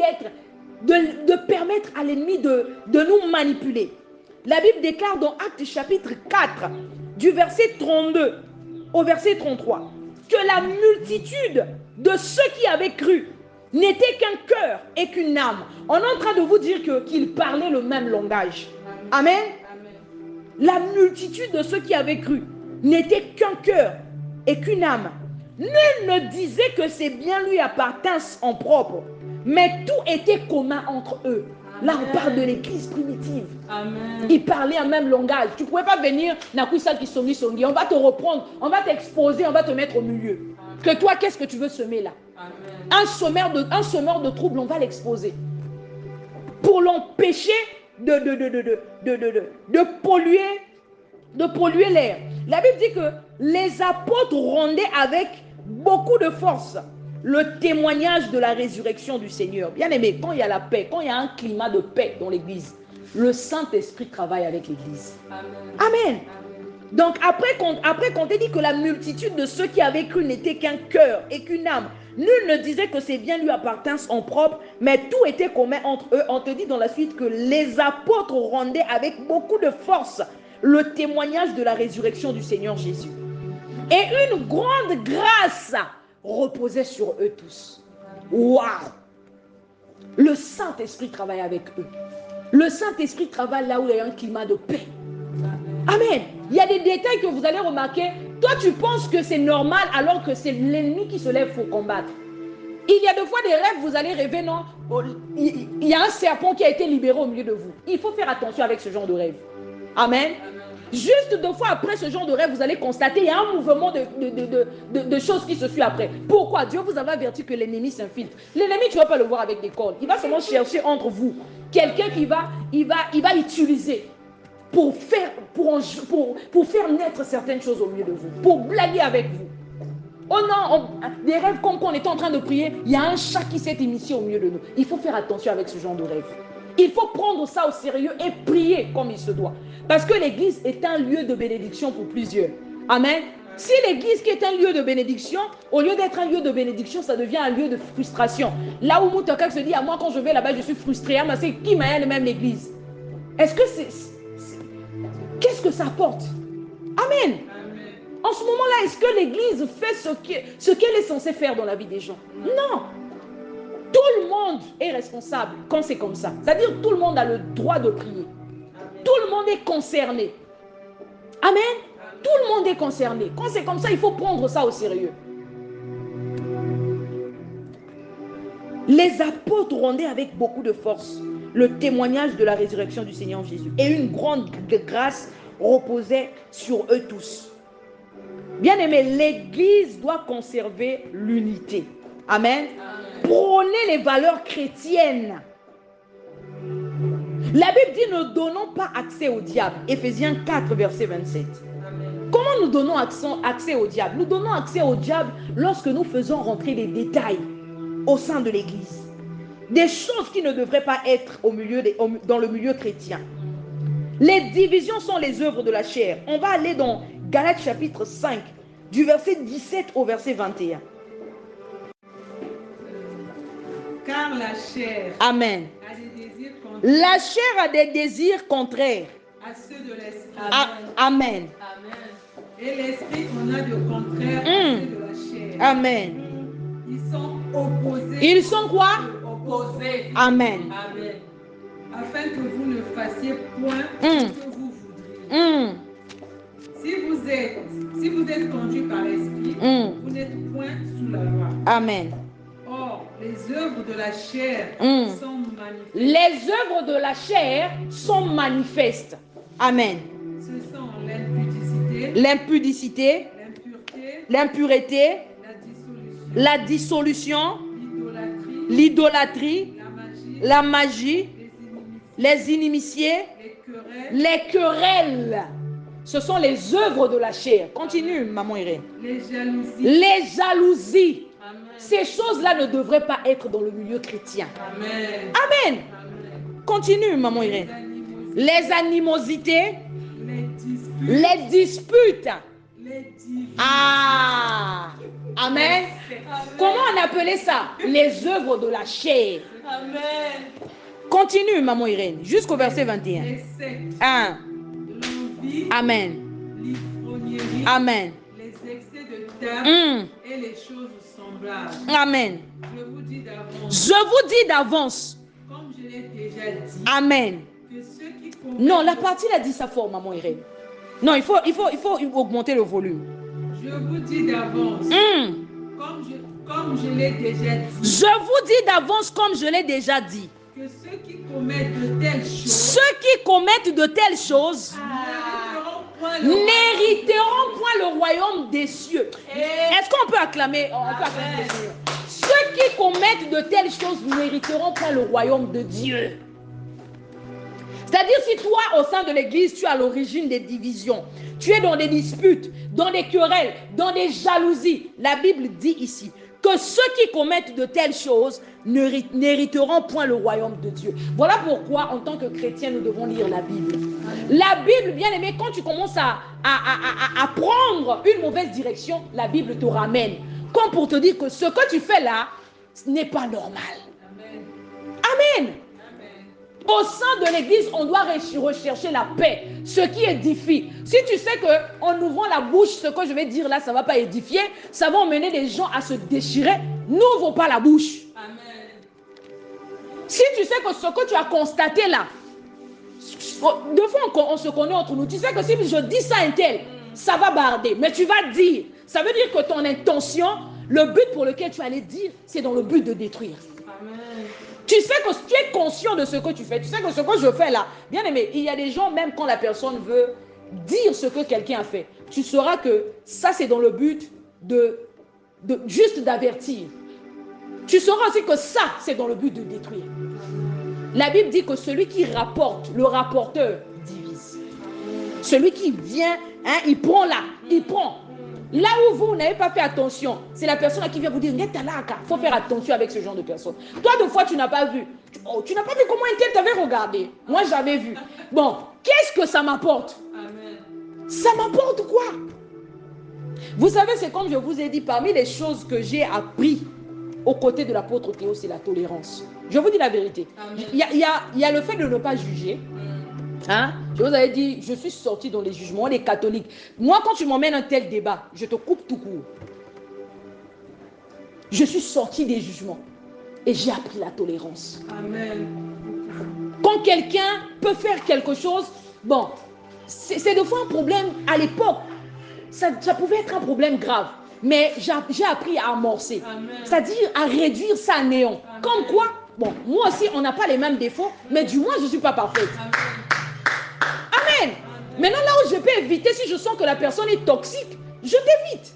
[SPEAKER 1] de permettre à l'ennemi de nous manipuler. La Bible déclare dans Actes chapitre 4, du verset 32 au verset 33, que la multitude de ceux qui avaient cru n'était qu'un cœur et qu'une âme. On est en train de vous dire qu'ils parlaient le même langage. Amen. La multitude de ceux qui avaient cru n'était qu'un cœur et qu'une âme. Nul ne disait que ses biens lui appartinssent en propre, mais tout était commun entre eux. Là, on parle de l'église primitive.
[SPEAKER 3] Amen.
[SPEAKER 1] Ils parlaient un même langage. Tu ne pouvais pas venir, on va te reprendre, on va t'exposer, on va te mettre au milieu. Que toi, qu'est-ce que tu veux semer là? Un semeur de troubles, on va l'exposer. Pour l'empêcher de polluer l'air. La Bible dit que les apôtres rendaient avec beaucoup de force le témoignage de la résurrection du Seigneur. Bien aimé, quand il y a la paix, quand il y a un climat de paix dans l'église, le Saint-Esprit travaille avec l'église. Amen. Donc après qu'on t'ait dit que la multitude de ceux qui avaient cru n'était qu'un cœur et qu'une âme, nul ne disait que ses biens lui appartinssent en propre, mais tout était commun entre eux. On te dit dans la suite que les apôtres rendaient avec beaucoup de force le témoignage de la résurrection du Seigneur Jésus. Et une grande grâce reposait sur eux tous. Waouh! Le Saint-Esprit travaille avec eux. Le Saint-Esprit travaille là où il y a un climat de paix. Amen. Il y a des détails que vous allez remarquer. Toi, tu penses que c'est normal alors que c'est l'ennemi qui se lève pour combattre. Il y a des fois des rêves, vous allez rêver, non? Il y a un serpent qui a été libéré au milieu de vous. Il faut faire attention avec ce genre de rêve. Amen. Juste 2 fois après ce genre de rêve, vous allez constater qu'il y a un mouvement de choses qui se suit après. Pourquoi? Dieu vous avait averti que l'ennemi s'infiltre. L'ennemi, tu ne vas pas le voir avec des cordes. Il va seulement chercher entre vous quelqu'un qui va utiliser pour faire naître certaines choses au milieu de vous, pour blaguer avec vous. Oh non, des rêves comme quand on était en train de prier, il y a un chat qui s'est initié au milieu de nous. Il faut faire attention avec ce genre de rêve. Il faut prendre ça au sérieux et prier comme il se doit. Parce que l'église est un lieu de bénédiction pour plusieurs. Amen. Si l'église qui est un lieu de bénédiction, au lieu d'être un lieu de bénédiction, ça devient un lieu de frustration. Là où Moutokak se dit, à moi quand je vais là-bas, je suis frustré. Ah, mais c'est qui m'a même l'église? Est-ce que qu'est-ce que ça apporte? Amen. En ce moment-là, est-ce que l'église fait ce qu'elle est censée faire dans la vie des gens? Non. Tout le monde est responsable quand c'est comme ça. C'est-à-dire tout le monde a le droit de prier. Tout le monde est concerné. Amen. Tout le monde est concerné. Quand c'est comme ça, il faut prendre ça au sérieux. Les apôtres rendaient avec beaucoup de force le témoignage de la résurrection du Seigneur Jésus. Et une grande grâce reposait sur eux tous. Bien aimé, l'Église doit conserver l'unité. Amen. Prôner les valeurs chrétiennes. La Bible dit ne donnons pas accès au diable. Éphésiens 4, verset 27. Amen. Comment nous donnons accès au diable? Nous donnons accès au diable lorsque nous faisons rentrer des détails au sein de l'Église. Des choses qui ne devraient pas être dans le milieu chrétien. Les divisions sont les œuvres de la chair. On va aller dans Galates chapitre 5, du verset 17 au verset 21.
[SPEAKER 2] Car la chair
[SPEAKER 1] Amen.
[SPEAKER 2] a des désirs contraires.
[SPEAKER 1] La chair a des désirs contraires
[SPEAKER 2] À ceux de l'esprit.
[SPEAKER 1] Amen.
[SPEAKER 2] Amen. Et l'esprit en a de contraire à ceux de la chair.
[SPEAKER 1] Amen.
[SPEAKER 2] Ils sont opposés.
[SPEAKER 1] Ils sont quoi?
[SPEAKER 2] Opposés.
[SPEAKER 1] Amen.
[SPEAKER 2] Amen. Afin que vous ne fassiez point ce que vous voudriez. Si vous êtes conduit par l'esprit, vous n'êtes point sous la loi.
[SPEAKER 1] Amen.
[SPEAKER 2] Or, les œuvres de la chair sont manifestes.
[SPEAKER 1] Les œuvres de la chair sont manifestes. Amen.
[SPEAKER 2] Ce sont l'impudicité,
[SPEAKER 1] L'impudicité, l'impureté, la dissolution, l'idolâtrie, la magie, les inimitiés, les querelles. Ce sont les œuvres de la chair. Continue, maman Irène. Les jalousies.
[SPEAKER 2] Amen.
[SPEAKER 1] Ces choses-là ne devraient pas être dans le milieu chrétien.
[SPEAKER 2] Amen.
[SPEAKER 1] Amen. Continue, maman Irène. Les animosités, les disputes. Ah, amen. Comment on appelait ça? Les œuvres de la chair.
[SPEAKER 2] Amen.
[SPEAKER 1] Continue, maman Irène, jusqu'au verset 21.
[SPEAKER 2] Les sectes,
[SPEAKER 1] Ah.
[SPEAKER 2] l'envie,
[SPEAKER 1] Amen.
[SPEAKER 2] l'ivrognerie,
[SPEAKER 1] Amen.
[SPEAKER 2] les excès de table et les choses semblables.
[SPEAKER 1] Amen.
[SPEAKER 2] Je vous dis d'avance,
[SPEAKER 1] Je vous dis d'avance.
[SPEAKER 2] comme je l'ai déjà dit,
[SPEAKER 1] Amen.
[SPEAKER 2] que ceux qui commettent...
[SPEAKER 1] Non, la partie là dit ça fort, maman Irène. Non, il faut augmenter le volume.
[SPEAKER 2] Je vous dis d'avance, comme je l'ai déjà dit,
[SPEAKER 1] Je vous dis d'avance, comme je l'ai déjà dit,
[SPEAKER 2] que ceux qui commettent de telles choses
[SPEAKER 1] ceux qui commettent de telles choses n'hériteront point le royaume des cieux. Est-ce qu'on peut acclamer? On peut acclamer le Seigneur. Ceux qui commettent de telles choses n'hériteront point le royaume de Dieu. C'est-à-dire, si toi, au sein de l'église, tu es à l'origine des divisions, tu es dans des disputes, dans des querelles, dans des jalousies, la Bible dit ici que ceux qui commettent de telles choses n'hériteront point le royaume de Dieu. Voilà pourquoi, en tant que chrétien, nous devons lire la Bible. La Bible, bien aimé, quand tu commences à prendre une mauvaise direction, la Bible te ramène. Comme pour te dire que ce que tu fais là, ce n'est pas normal.
[SPEAKER 2] Amen.
[SPEAKER 1] Amen. Au sein de l'église, on doit rechercher la paix, ce qui édifie. Si tu sais qu'en ouvrant la bouche, ce que je vais dire là, ça ne va pas édifier, ça va emmener des gens à se déchirer, n'ouvre pas la bouche.
[SPEAKER 2] Amen.
[SPEAKER 1] Si tu sais que ce que tu as constaté là, deux fois on se connaît entre nous, tu sais que si je dis ça à un tel, ça va barder, mais tu vas dire. Ça veut dire que ton intention, le but pour lequel tu allais dire, c'est dans le but de détruire.
[SPEAKER 2] Amen.
[SPEAKER 1] Tu sais que tu es conscient de ce que tu fais. Tu sais que ce que je fais là, bien aimé, il y a des gens, même quand la personne veut dire ce que quelqu'un a fait, tu sauras que ça c'est dans le but de juste d'avertir. Tu sauras aussi que ça c'est dans le but de détruire. La Bible dit que celui qui rapporte, le rapporteur divise. Celui qui vient, il prend là, il prend. Là où vous n'avez pas fait attention, c'est la personne qui vient vous dire, il faut faire attention avec ce genre de personne. Toi, deux fois, tu n'as pas vu. Tu n'as pas vu comment un tel t'avait regardé. Moi, j'avais vu. Bon, qu'est-ce que ça m'apporte?
[SPEAKER 2] Amen.
[SPEAKER 1] Ça m'apporte quoi? Vous savez, c'est comme je vous ai dit, parmi les choses que j'ai appris aux côtés de l'apôtre Théo, c'est la tolérance. Je vous dis la vérité. Il y a le fait de ne pas juger. Je vous avais dit, je suis sorti dans les jugements, les catholiques. Moi, quand tu m'emmènes un tel débat, je te coupe tout court. Je suis sorti des jugements et j'ai appris la tolérance.
[SPEAKER 2] Amen.
[SPEAKER 1] Quand quelqu'un peut faire quelque chose, Bon, c'est des fois un problème à l'époque. Ça pouvait être un problème grave. Mais j'ai appris à amorcer. C'est-à-dire à réduire ça à néant. Amen. Comme quoi, bon, moi aussi, on n'a pas les mêmes défauts, mais du moins, je ne suis pas parfaite. Amen. Amen. Maintenant, là où je peux éviter, si je sens que la personne est toxique, je t'évite.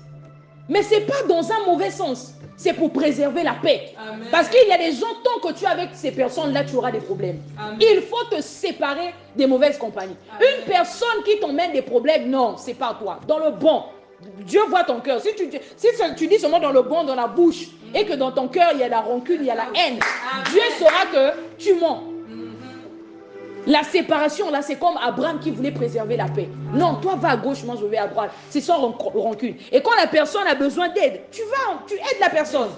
[SPEAKER 1] Mais ce n'est pas dans un mauvais sens. C'est pour préserver la paix. Amen. Parce qu'il y a des gens, tant que tu es avec ces personnes-là, tu auras des problèmes. Amen. Il faut te séparer des mauvaises compagnies. Amen. Une personne qui t'emmène des problèmes, non, c'est pas toi. Dans le bon, Dieu voit ton cœur. Si tu dis seulement dans le bon, dans la bouche, et que dans ton cœur, il y a la rancune, il y a la haine, Amen. Dieu saura que tu mens. La séparation, là, c'est comme Abraham qui voulait préserver la paix. Non, toi, va à gauche, moi, je vais à droite. C'est sans rancune. Et quand la personne a besoin d'aide, tu aides la personne.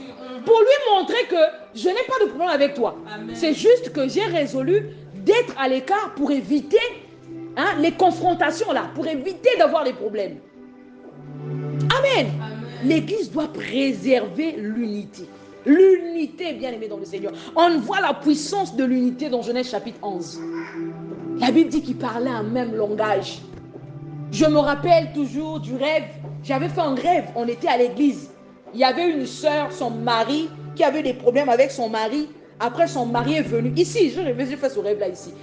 [SPEAKER 1] Pour lui montrer que je n'ai pas de problème avec toi. C'est juste que j'ai résolu d'être à l'écart pour éviter les confrontations, là, pour éviter d'avoir des problèmes. Amen. L'Église doit préserver l'unité. L'unité, bien aimé dans le Seigneur. On voit la puissance de l'unité dans Genèse chapitre 11. La Bible dit qu'ils parlaient un même langage. Je me rappelle toujours du rêve. J'avais fait un rêve. On était à l'église. Il y avait une sœur, son mari, qui avait des problèmes avec son mari. Après, son mari est venu. Ici, j'ai fait ce rêve-là ici.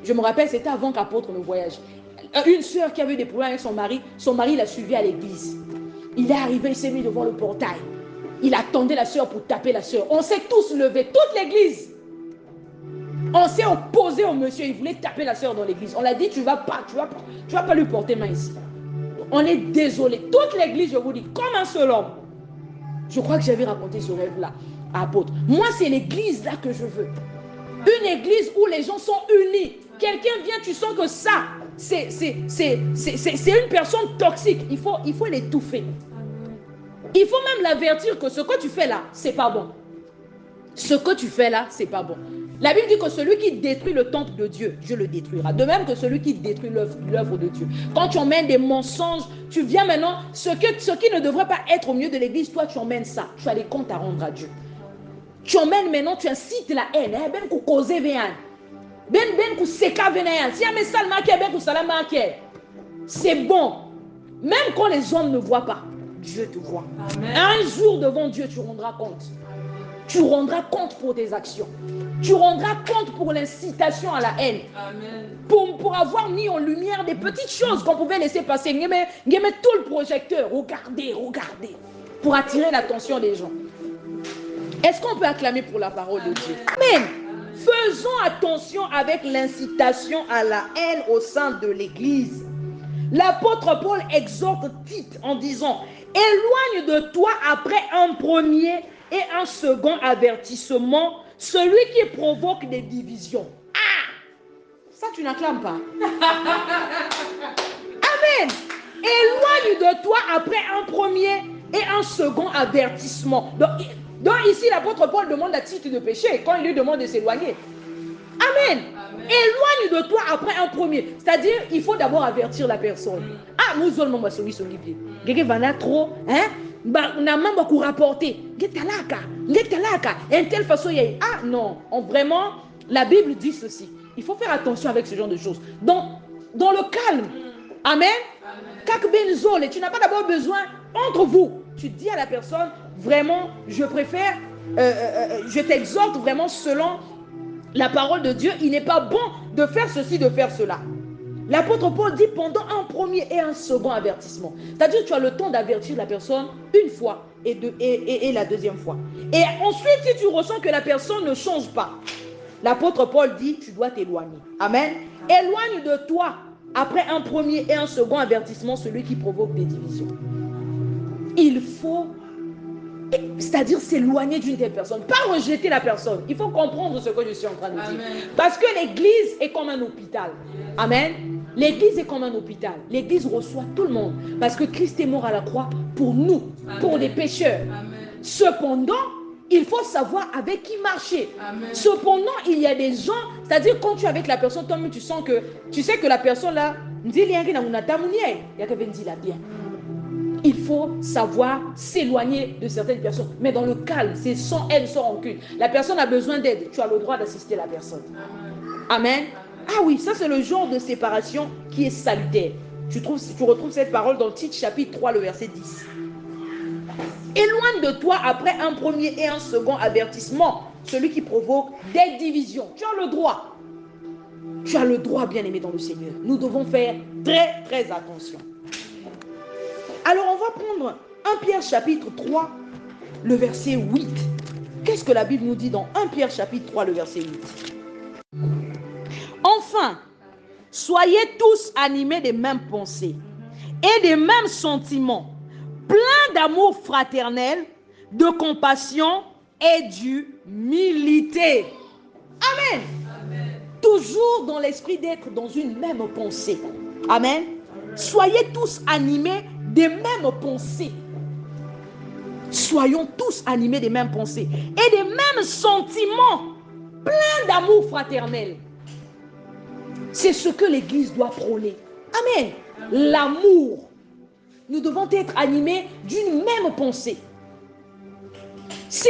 [SPEAKER 1] Je me rappelle, c'était avant qu'apôtre ne voyage. Une sœur qui avait des problèmes avec son mari l'a suivi à l'église. Il est arrivé, il s'est mis devant le portail. Il attendait la sœur pour taper la sœur. On s'est tous levés, toute l'église. On s'est opposé au monsieur. Il voulait taper la sœur dans l'église. On l'a dit, tu vas pas lui porter main ici. On est désolé. Toute l'église, je vous dis, comme un seul homme. Je crois que j'avais raconté ce rêve-là à apôtre. Moi, c'est l'église là que je veux. Une église où les gens sont unis. Quelqu'un vient, tu sens que ça, c'est une personne toxique. Il faut l'étouffer. Il faut même l'avertir que ce que tu fais là, c'est pas bon. Ce que tu fais là, c'est pas bon. La Bible dit que celui qui détruit le temple de Dieu, Dieu le détruira. De même que celui qui détruit l'œuvre de Dieu. Quand tu emmènes des mensonges, tu viens maintenant, ce qui ne devrait pas être au milieu de l'église, toi tu emmènes ça. Tu as des comptes à rendre à Dieu. Tu emmènes maintenant, tu incites la haine. C'est bon. Même quand les hommes ne voient pas, Dieu te voit. Amen. Un jour devant Dieu, tu rendras compte. Tu rendras compte pour tes actions. Tu rendras compte pour l'incitation à la haine. Amen. Pour avoir mis en lumière des petites choses qu'on pouvait laisser passer. Tout le projecteur. Regardez. Pour attirer l'attention des gens. Est-ce qu'on peut acclamer pour la parole de Dieu? Amen. Faisons attention avec l'incitation à la haine au sein de l'Église. L'apôtre Paul exhorte Tite en disant: éloigne de toi après un premier et un second avertissement celui qui provoque des divisions. Ah! Ça, tu n'acclames pas. Amen. Éloigne de toi après un premier et un second avertissement. Donc ici, l'apôtre Paul demande à Tite de pécher quand il lui demande de s'éloigner. Amen. Éloigne de toi après un premier. C'est-à-dire, il faut d'abord avertir la personne. Ah, nous allons me soumis sur l'Ibier. Quelqu'un va trop, hein? On a même beaucoup rapporté. Un tel façon, ah non, vraiment, la Bible dit ceci. Il faut faire attention avec ce genre de choses. Dans le calme. Amen. Tu n'as pas d'abord besoin entre vous. Tu dis à la personne, vraiment, je préfère, je t'exhorte vraiment selon la parole de Dieu, il n'est pas bon de faire ceci, de faire cela. L'apôtre Paul dit pendant un premier et un second avertissement. C'est-à-dire que tu as le temps d'avertir la personne une fois et la deuxième fois. Et ensuite, si tu ressens que la personne ne change pas, l'apôtre Paul dit tu dois t'éloigner. Amen. Éloigne de toi après un premier et un second avertissement celui qui provoque des divisions. Il faut, c'est-à-dire s'éloigner d'une telle personne, pas rejeter la personne. Il faut comprendre ce que je suis en train de dire. Parce que l'église est comme un hôpital. Amen. L'église est comme un hôpital. L'église reçoit tout le monde. Parce que Christ est mort à la croix pour nous, pour les pécheurs. Amen. Cependant, il faut savoir avec qui marcher. Amen. Cependant, il y a des gens, c'est-à-dire quand tu es avec la personne, toi-même tu sens que, tu sais que la personne là, il faut savoir s'éloigner de certaines personnes, mais dans le calme, c'est sans haine, sans rancune. La personne a besoin d'aide, tu as le droit d'assister la personne. Amen. Ah oui, ça c'est le genre de séparation qui est salutaire. Tu retrouves cette parole dans Tite chapitre 3, le verset 10. Éloigne de toi après un premier et un second avertissement celui qui provoque des divisions. Tu as le droit. Tu as le droit, bien-aimé dans le Seigneur. Nous devons faire très, très attention. Alors, on va prendre 1 Pierre chapitre 3, le verset 8. Qu'est-ce que la Bible nous dit dans 1 Pierre chapitre 3, le verset 8? Enfin, soyez tous animés des mêmes pensées et des mêmes sentiments, pleins d'amour fraternel, de compassion et d'humilité. Amen. Amen. Toujours dans l'esprit d'être dans une même pensée. Amen. Soyez tous animés des mêmes pensées. Soyons tous animés des mêmes pensées et des mêmes sentiments, pleins d'amour fraternel. C'est ce que l'Église doit prôner. Amen. L'amour. Nous devons être animés d'une même pensée. Si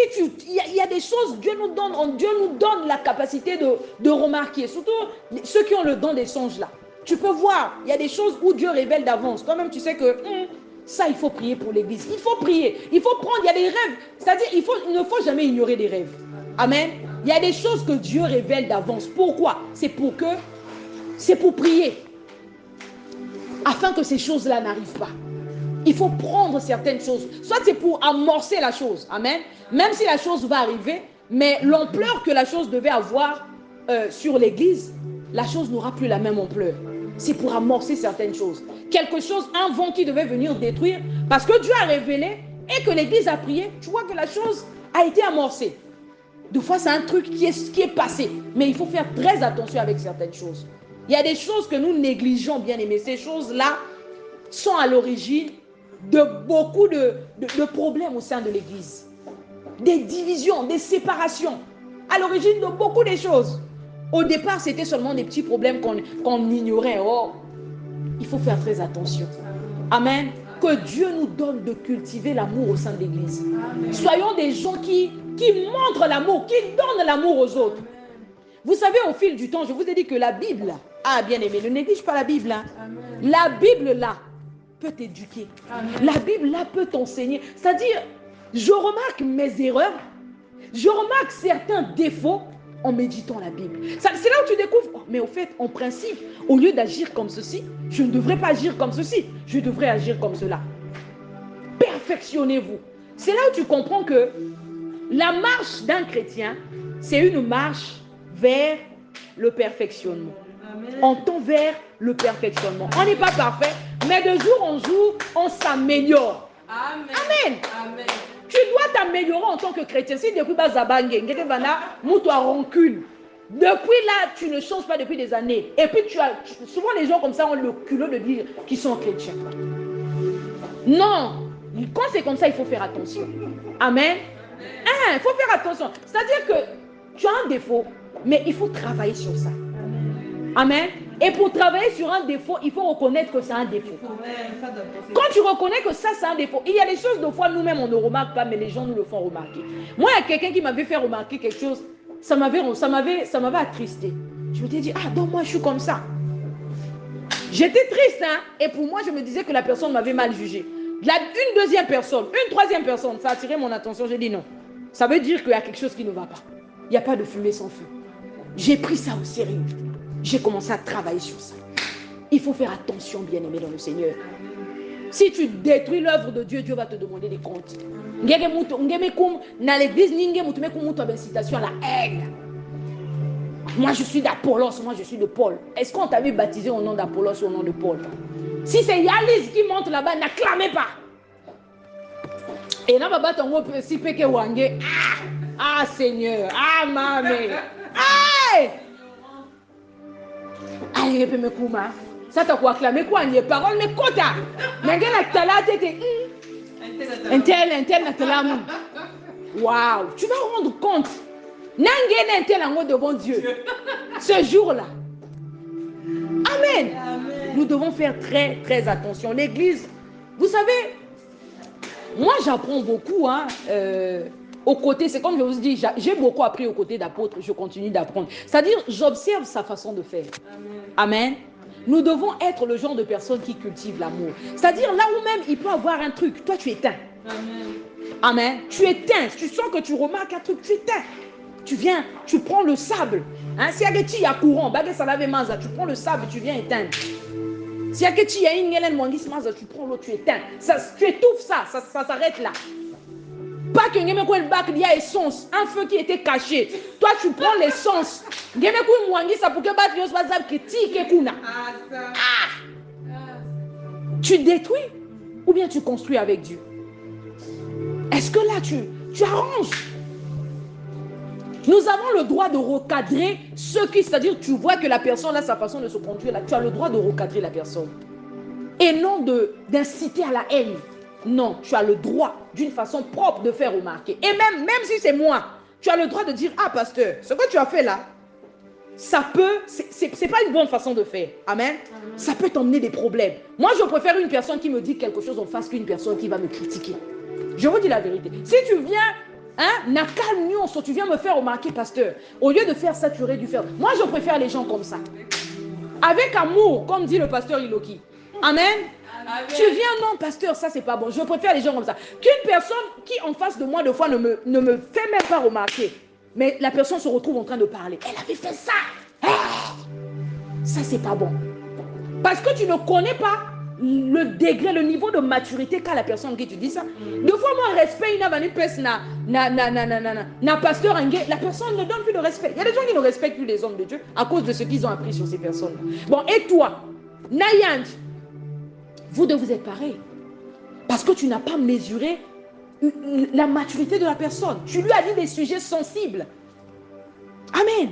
[SPEAKER 1] il y a des choses, Dieu nous donne la capacité de remarquer, surtout ceux qui ont le don des songes là. Tu peux voir, il y a des choses où Dieu révèle d'avance. Toi-même, tu sais que ça, il faut prier pour l'Église. Il faut prier. Il faut prendre, il y a des rêves. C'est-à-dire, il ne faut jamais ignorer des rêves. Amen. Il y a des choses que Dieu révèle d'avance. Pourquoi? C'est pour prier. Afin que ces choses-là n'arrivent pas. Il faut prendre certaines choses. Soit c'est pour amorcer la chose. Amen. Même si la chose va arriver, mais l'ampleur que la chose devait avoir sur l'Église, la chose n'aura plus la même ampleur. C'est pour amorcer certaines choses. Quelque chose, un vent qui devait venir détruire, parce que Dieu a révélé et que l'Église a prié, tu vois que la chose a été amorcée. Des fois, c'est un truc qui est passé. Mais il faut faire très attention avec certaines choses. Il y a des choses que nous négligeons, bien aimés. Ces choses-là sont à l'origine de beaucoup de problèmes au sein de l'Église. Des divisions, des séparations. À l'origine de beaucoup de choses. Au départ, c'était seulement des petits problèmes qu'on ignorait. Oh, il faut faire très attention. Amen. Que Dieu nous donne de cultiver l'amour au sein de l'Église. Soyons des gens qui montrent l'amour, qui donnent l'amour aux autres. Vous savez, au fil du temps, je vous ai dit que la Bible, bien aimé, ne néglige pas la Bible. La Bible, là, peut t'éduquer. La Bible, là, peut t'enseigner. C'est-à-dire, je remarque mes erreurs, je remarque certains défauts en méditant la Bible. C'est là où tu découvres, mais au fait, en principe, au lieu d'agir comme ceci, je ne devrais pas agir comme ceci, je devrais agir comme cela. Perfectionnez-vous. C'est là où tu comprends que la marche d'un chrétien, c'est une marche vers le perfectionnement. Amen. On tend vers le perfectionnement. On n'est pas parfait, mais de jour en jour, on s'améliore. Amen. Amen. Amen. Tu dois t'améliorer en tant que chrétien. Si depuis Bazabangé, Moutoua rancune. Depuis là, tu ne changes pas depuis des années. Et puis souvent les gens comme ça ont le culot de dire qu'ils sont chrétiens. Non. Quand c'est comme ça, il faut faire attention. Amen. Il faut faire attention. C'est-à-dire que tu as un défaut, mais il faut travailler sur ça. Amen. Et pour travailler sur un défaut, il faut reconnaître que c'est un défaut. Quand tu reconnais que ça, c'est un défaut, il y a des choses, des fois, nous-mêmes, on ne remarque pas, mais les gens nous le font remarquer. Moi, il y a quelqu'un qui m'avait fait remarquer quelque chose, ça m'avait attristé. Je me suis dit, donc moi, je suis comme ça. J'étais triste, et pour moi, je me disais que la personne m'avait mal jugé. Une deuxième personne, une troisième personne, ça a attiré mon attention. J'ai dit non. Ça veut dire qu'il y a quelque chose qui ne va pas. Il n'y a pas de fumée sans feu. J'ai pris ça au sérieux. J'ai commencé à travailler sur ça. Il faut faire attention, bien-aimé dans le Seigneur. Si tu détruis l'œuvre de Dieu, Dieu va te demander des comptes. Dans l'église, citation à la haine. Moi, je suis d'Apollos, moi, je suis de Paul. Est-ce qu'on t'avait baptisé au nom d'Apollos ou au nom de Paul? Si c'est Yalis qui monte là-bas, n'acclamez pas. Et là, baba, ton mot, si peke wange. Ah, Seigneur. Ah, mamé. Aïe! Allez, me kouma. Ça t'a quoi acclamé quoi? N'y a parole, mais kota. Mais qu'elle a tala tête. Intel, natalamu. Waouh! Tu vas rendre compte. N'engene intel en mot devant Dieu. Ce jour-là. Amen. Amen. Nous devons faire très, très attention. L'église, vous savez, moi j'apprends beaucoup aux côtés, c'est comme je vous dis, j'ai beaucoup appris aux côtés d'apôtres, je continue d'apprendre. C'est-à-dire, j'observe sa façon de faire. Amen. Nous devons être le genre de personnes qui cultivent l'amour. C'est-à-dire, là où même il peut avoir un truc, toi tu éteins. Amen. Tu éteins. Tu sens que tu remarques un truc, tu éteins. Tu viens, tu prends le sable. Si il y a courant, tu prends le sable, tu viens éteindre. Si il y a une Hélène Mwangis Maza, tu prends l'eau, tu éteins. Tu étouffes ça s'arrête là. Pas que il y a essence, un feu qui était caché. Toi, tu prends l'essence. Tu détruis ou bien tu construis avec Dieu? Est-ce que là, tu arranges? Nous avons le droit de recadrer ce qui, c'est-à-dire tu vois que la personne a sa façon de se conduire là, tu as le droit de recadrer la personne. Et non d'inciter à la haine. Non, tu as le droit d'une façon propre de faire remarquer. Et même si c'est moi, tu as le droit de dire, ah pasteur, ce que tu as fait là, ça peut, c'est pas une bonne façon de faire. Amen. Ça peut t'emmener des problèmes. Moi, je préfère une personne qui me dit quelque chose en face qu'une personne qui va me critiquer. Je vous dis la vérité. Si tu viens, tu viens me faire remarquer, pasteur, au lieu de faire ça, tu aurais dû faire. Moi, je préfère les gens comme ça. Avec amour, comme dit le pasteur Iloki. Amen. Amen. Tu viens, non, pasteur, ça c'est pas bon. Je préfère les gens comme ça. Qu'une personne qui en face de moi, de fois, ne me fait même pas remarquer. Mais la personne se retrouve en train de parler. Elle avait fait ça. Ça c'est pas bon. Parce que tu ne connais pas le degré, le niveau de maturité qu'a la personne qui tu dis ça. Deux fois, moi, respect, pasteur, la personne ne donne plus de respect. Il y a des gens qui ne respectent plus les hommes de Dieu à cause de ce qu'ils ont appris sur ces personnes. Bon, et toi, Nayand, vous deux, vous êtes pareils. Parce que tu n'as pas mesuré la maturité de la personne. Tu lui as dit des sujets sensibles. Amen.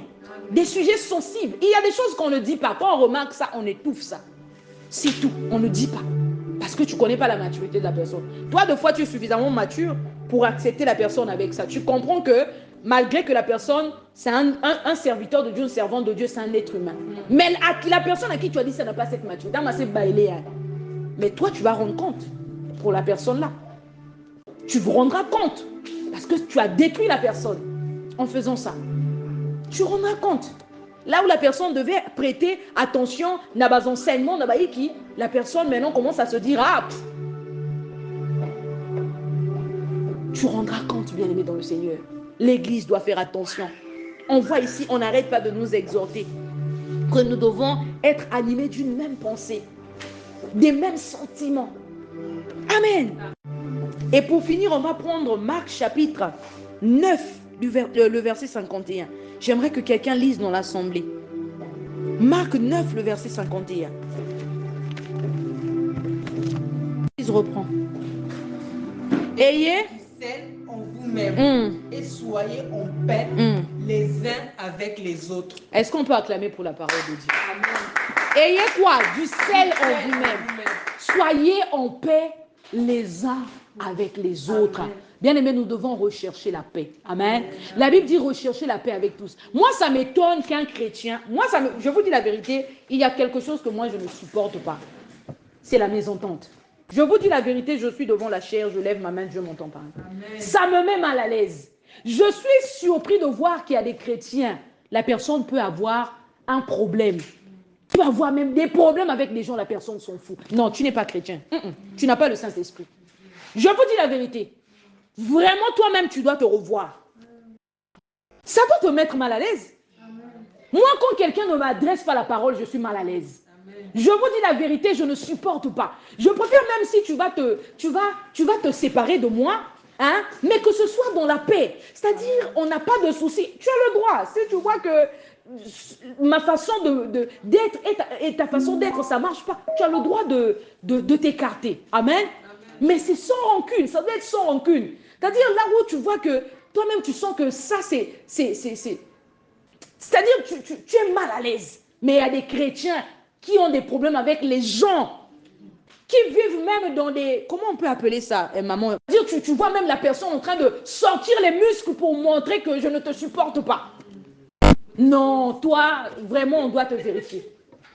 [SPEAKER 1] Des sujets sensibles. Il y a des choses qu'on ne dit pas. Quand on remarque ça, on étouffe ça. C'est tout. On ne dit pas. Parce que tu ne connais pas la maturité de la personne. Toi, deux fois, tu es suffisamment mature pour accepter la personne avec ça. Tu comprends que malgré que la personne, c'est un serviteur de Dieu, un servant de Dieu, c'est un être humain. Mais la personne à qui tu as dit ça n'a pas cette maturité. Mais toi, tu vas rendre compte pour la personne là. Tu vous rendras compte. Parce que tu as détruit la personne en faisant ça. Tu rendras compte. Là où la personne devait prêter attention à bas enseignements, la personne maintenant commence à se dire, tu rendras compte, bien-aimé dans le Seigneur. L'église doit faire attention. On voit ici, on n'arrête pas de nous exhorter que nous devons être animés d'une même pensée, des mêmes sentiments. Amen. Et pour finir, on va prendre Marc chapitre 9, le verset 51. J'aimerais que quelqu'un lise dans l'assemblée. Marc 9, le verset 51. Je reprends. Ayez
[SPEAKER 3] en vous-même et soyez en paix les uns avec les autres.
[SPEAKER 1] Est-ce qu'on peut acclamer pour la parole de Dieu? Amen. Ayez quoi? Du sel en vous-même. Soyez en paix les uns avec les autres. Amen. Bien-aimés, nous devons rechercher la paix. Amen. La Bible dit rechercher la paix avec tous. Moi, ça m'étonne qu'un chrétien... je vous dis la vérité, il y a quelque chose que moi, je ne supporte pas. C'est la mésentente. Je vous dis la vérité, je suis devant la chair, je lève ma main, Dieu m'entend parler. Ça me met mal à l'aise. Je suis surpris de voir qu'il y a des chrétiens. La personne peut avoir un problème. Tu peux avoir même des problèmes avec les gens, la personne s'en fout. Non, tu n'es pas chrétien. Tu n'as pas le Saint-Esprit. Je vous dis la vérité. Vraiment, toi-même, tu dois te revoir. Ça doit te mettre mal à l'aise. Moi, quand quelqu'un ne m'adresse pas la parole, je suis mal à l'aise. Je vous dis la vérité, je ne supporte pas. Je préfère même si tu vas te séparer de moi, mais que ce soit dans la paix. C'est-à-dire, on n'a pas de souci. Tu as le droit. Si tu vois que ma façon d'être et ta façon d'être, ça ne marche pas, tu as le droit de t'écarter. Amen. Mais c'est sans rancune. Ça doit être sans rancune. C'est-à-dire là où tu vois que toi-même, tu sens que ça, c'est-à-dire, tu es mal à l'aise. Mais il y a des chrétiens qui ont des problèmes avec les gens, qui vivent même dans des... Comment on peut appeler ça, maman? C'est-à-dire, tu vois même la personne en train de sortir les muscles pour montrer que je ne te supporte pas. Non, toi, vraiment, on doit te vérifier.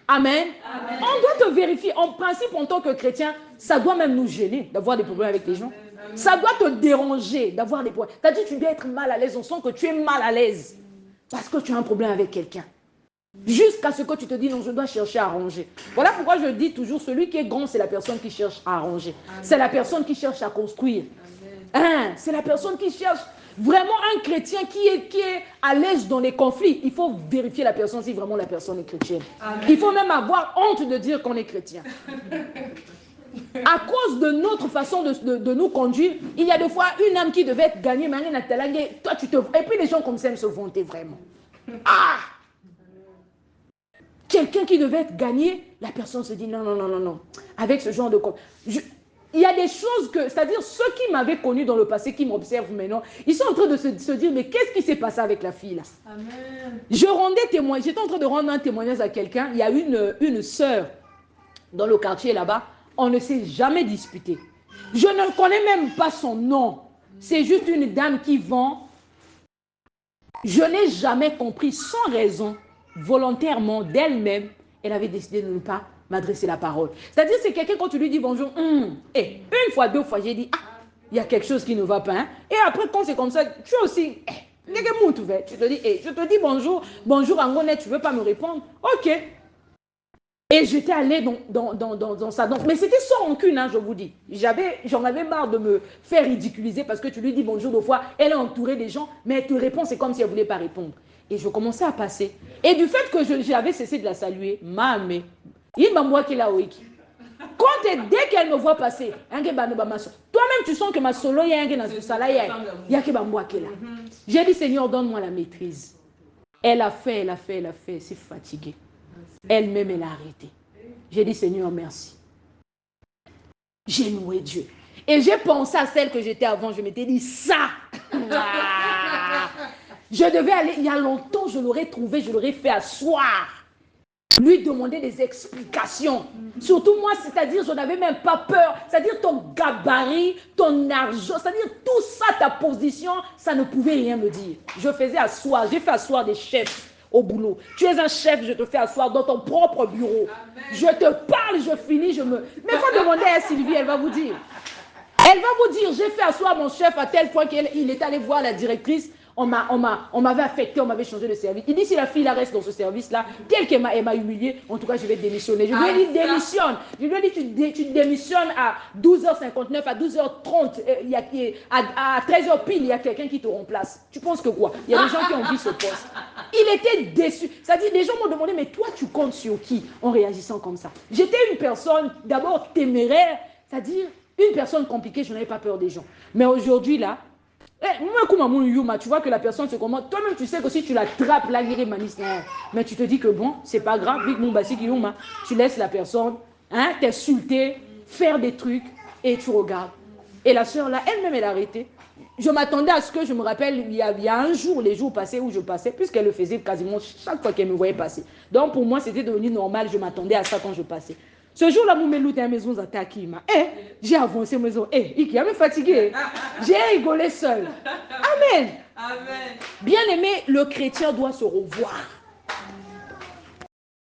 [SPEAKER 1] Amen. Amen. On doit te vérifier. En principe, en tant que chrétien, ça doit même nous gêner d'avoir des problèmes avec les gens. Ça doit te déranger d'avoir des problèmes. Tu as dit que tu dois être mal à l'aise. On sent que tu es mal à l'aise parce que tu as un problème avec quelqu'un. Jusqu'à ce que tu te dis, non, je dois chercher à arranger. Voilà pourquoi je dis toujours, celui qui est grand, c'est la personne qui cherche à arranger. C'est la personne qui cherche à construire. Hein? C'est la personne qui cherche. Vraiment, un chrétien qui est à l'aise dans les conflits, il faut vérifier la personne si vraiment la personne est chrétienne. Amen. Il faut même avoir honte de dire qu'on est chrétien. À cause de notre façon de nous conduire, il y a des fois une âme qui devait être gagnée, mais toi tu te... Et puis les gens comme ça aiment se vanter vraiment. Ah! Quelqu'un qui devait être gagné, la personne se dit non, non, non, non, non. Avec ce genre de... Il y a des choses que, c'est-à-dire ceux qui m'avaient connu dans le passé, qui m'observent maintenant, ils sont en train de se dire, mais qu'est-ce qui s'est passé avec la fille là? Amen. Je rendais témoin, j'étais en train de rendre un témoignage à quelqu'un. Il y a une sœur dans le quartier là-bas, on ne s'est jamais disputé. Je ne connais même pas son nom. C'est juste une dame qui vend. Je n'ai jamais compris, sans raison, volontairement, d'elle-même, elle avait décidé de ne pas m'adresser la parole. C'est-à-dire, c'est quelqu'un quand tu lui dis bonjour, et une fois, deux fois, j'ai dit, ah, il y a quelque chose qui ne va pas. Hein? Et après, quand c'est comme ça, tu es aussi, tu te dis, je te dis bonjour, Angonet, tu ne veux pas me répondre? Ok. Et j'étais allée dans sa danse. Mais c'était sans rancune, hein, je vous dis. J'en avais marre de me faire ridiculiser parce que tu lui dis bonjour deux fois, elle est entourée des gens, mais elle te répond, c'est comme si elle ne voulait pas répondre. Et je commençais à passer. Et du fait que j'avais cessé de la saluer, il m'a moi qui l'a oiki. Dès qu'elle me voit passer, toi-même tu sens que ma solo il y a J'ai dit Seigneur, donne-moi la maîtrise. Elle a fait, c'est fatigué. Elle-même, elle a arrêté. J'ai dit Seigneur, merci. J'ai loué Dieu. Et j'ai pensé à celle que j'étais avant, je m'étais dit ça. Je devais aller, il y a longtemps, je l'aurais trouvé, je l'aurais fait asseoir. Lui demander des explications. Surtout moi, c'est-à-dire, je n'avais même pas peur. C'est-à-dire ton gabarit, ton argent, c'est-à-dire tout ça, ta position, ça ne pouvait rien me dire. Je faisais asseoir, j'ai fait asseoir des chefs au boulot. Tu es un chef, je te fais asseoir dans ton propre bureau. Amen. Je te parle, je finis, Mais faut demander à Sylvie, elle va vous dire. Elle va vous dire, j'ai fait asseoir mon chef à tel point qu'il est allé voir la directrice. On m'avait affecté, on m'avait changé de service. Il dit, si la fille là reste dans ce service-là, tel qu'elle m'a humilié, en tout cas, je vais démissionner. Je lui ai dit, démissionne. Je lui ai dit, tu démissionnes à 12h59, à 12h30, à 13h pile, il y a quelqu'un qui te remplace. Tu penses que quoi? Il y a des gens qui ont vu ce poste. Il était déçu. C'est-à-dire, les gens m'ont demandé, mais toi, tu comptes sur qui en réagissant comme ça? J'étais une personne, d'abord téméraire, c'est-à-dire une personne compliquée, je n'avais pas peur des gens. Mais aujourd'hui, là, tu vois que la personne se commente. Toi-même, tu sais que si tu l'attrapes, là, mais tu te dis que bon, c'est pas grave, tu laisses la personne t'insulter, faire des trucs, et tu regardes. Et la sœur, là, elle-même, elle a arrêté. Je m'attendais à ce que, je me rappelle, il y a un jour, les jours passés où je passais, puisqu'elle le faisait quasiment chaque fois qu'elle me voyait passer. Donc, pour moi, c'était devenu normal, je m'attendais à ça quand je passais. Ce jour-là, j'ai avancé maison. Il m'a fatigué. J'ai rigolé seul. Amen. Amen. Bien aimé, le chrétien doit se revoir.